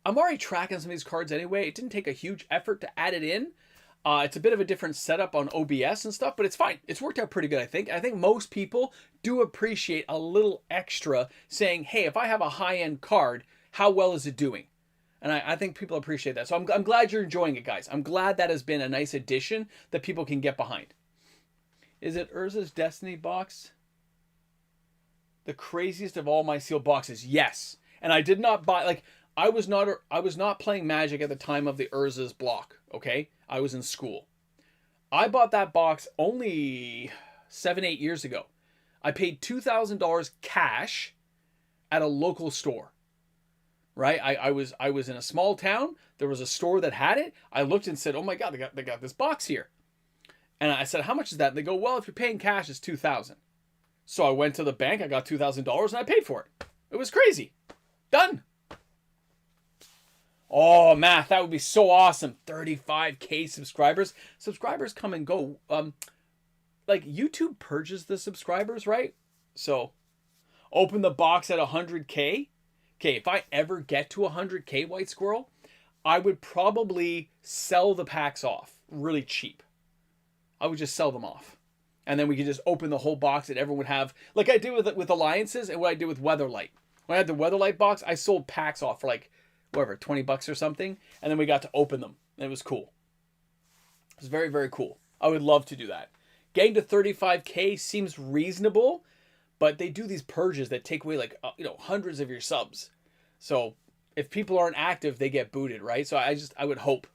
already tracking some of these cards anyway. It didn't take a huge effort to add it in. It's a bit of a different setup on OBS and stuff, but it's fine. It's worked out pretty good, I think. I think most people do appreciate a little extra saying, hey, if I have a high-end card, how well is it doing? And I think people appreciate that. So I'm glad you're enjoying it, guys. I'm glad that has been a nice addition that people can get behind. Is it Urza's Destiny box? The craziest of all my sealed boxes? Yes. And I did not buy... Like, I was not playing Magic at the time of the Urza's block, okay? I was in school. I bought that box only 7-8 years ago. I paid $2,000 cash at a local store. Right? I was in a small town. There was a store that had it. I looked and said, "Oh my god, they got this box here." And I said, "How much is that?" And they go, "Well, if you're paying cash, it's $2,000." So I went to the bank, I got $2,000 and I paid for it. It was crazy. Done. Oh, math, that would be so awesome. 35K subscribers. Subscribers come and go. Like, YouTube purges the subscribers, right? So, open the box at 100K. Okay, if I ever get to 100K, White Squirrel, I would probably sell the packs off really cheap. I would just sell them off. And then we could just open the whole box and everyone would have, like I did with Alliances and what I did with Weatherlight. When I had the Weatherlight box, I sold packs off for like, whatever, 20 bucks or something. And then we got to open them. And it was cool. It was very, very cool. I would love to do that. Getting to 35K seems reasonable, but they do these purges that take away like, hundreds of your subs. So if people aren't active, they get booted, right? So I would hope,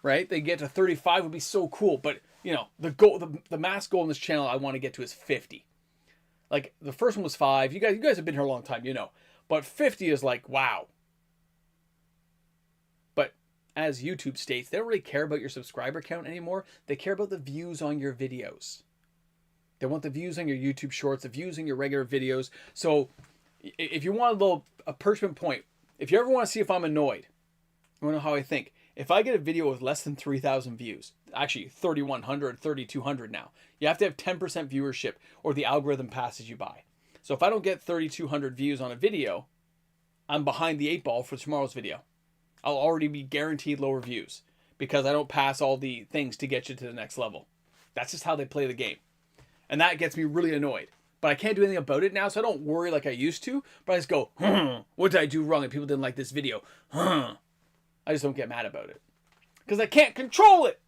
right? They get to 35 would be so cool. But the max goal in this channel I want to get to is 50. Like the first one was 5. You guys have been here a long time, but 50 is like, wow. But as YouTube states, they don't really care about your subscriber count anymore. They care about the views on your videos. They want the views on your YouTube shorts, the views on your regular videos. So if you want a perchment point, if you ever want to see if I'm annoyed, you want to know how I think. If I get a video with less than 3,000 views, actually 3,100, 3,200 now, you have to have 10% viewership or the algorithm passes you by. So if I don't get 3,200 views on a video, I'm behind the 8 ball for tomorrow's video. I'll already be guaranteed lower views because I don't pass all the things to get you to the next level. That's just how they play the game. And that gets me really annoyed. But I can't do anything about it now, so I don't worry like I used to. But I just go, what did I do wrong? And people didn't like this video. I just don't get mad about it. Because I can't control it.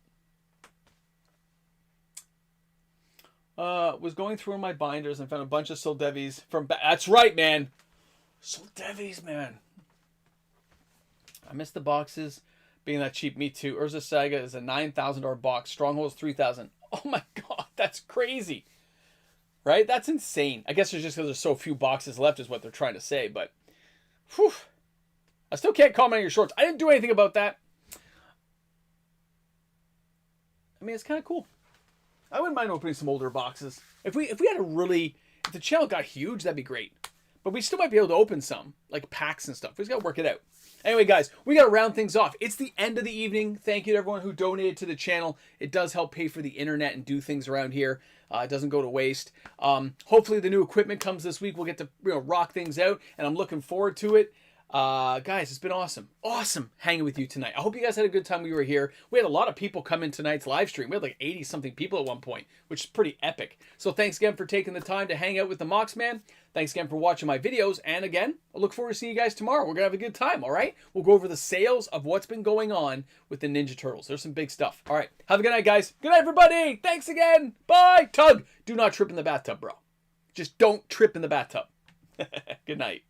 Was going through my binders and found a bunch of Soldevis from... That's right, man. Soldevis, man. I missed the boxes being that cheap. Me too. Urza Saga is a $9,000 box. Stronghold's $3,000. Oh my god, that's crazy. Right? That's insane. I guess it's just because there's so few boxes left is what they're trying to say, but... Whew. I still can't comment on your shorts. I didn't do anything about that. I mean, it's kind of cool. I wouldn't mind opening some older boxes. If we had a really... If the channel got huge, that'd be great. But we still might be able to open some. Like packs and stuff. We just got to work it out. Anyway, guys, we got to round things off. It's the end of the evening. Thank you to everyone who donated to the channel. It does help pay for the internet and do things around here. It doesn't go to waste. Hopefully the new equipment comes this week. We'll get to rock things out, and I'm looking forward to it. Guys, it's been awesome. Awesome hanging with you tonight. I hope you guys had a good time when you were here. We had a lot of people come in tonight's live stream. We had like 80-something people at one point, which is pretty epic. So thanks again for taking the time to hang out with the MoXMan. Thanks again for watching my videos. And again, I look forward to seeing you guys tomorrow. We're going to have a good time, all right? We'll go over the sales of what's been going on with the Ninja Turtles. There's some big stuff. All right. Have a good night, guys. Good night, everybody. Thanks again. Bye. Tug, do not trip in the bathtub, bro. Just don't trip in the bathtub. Good night.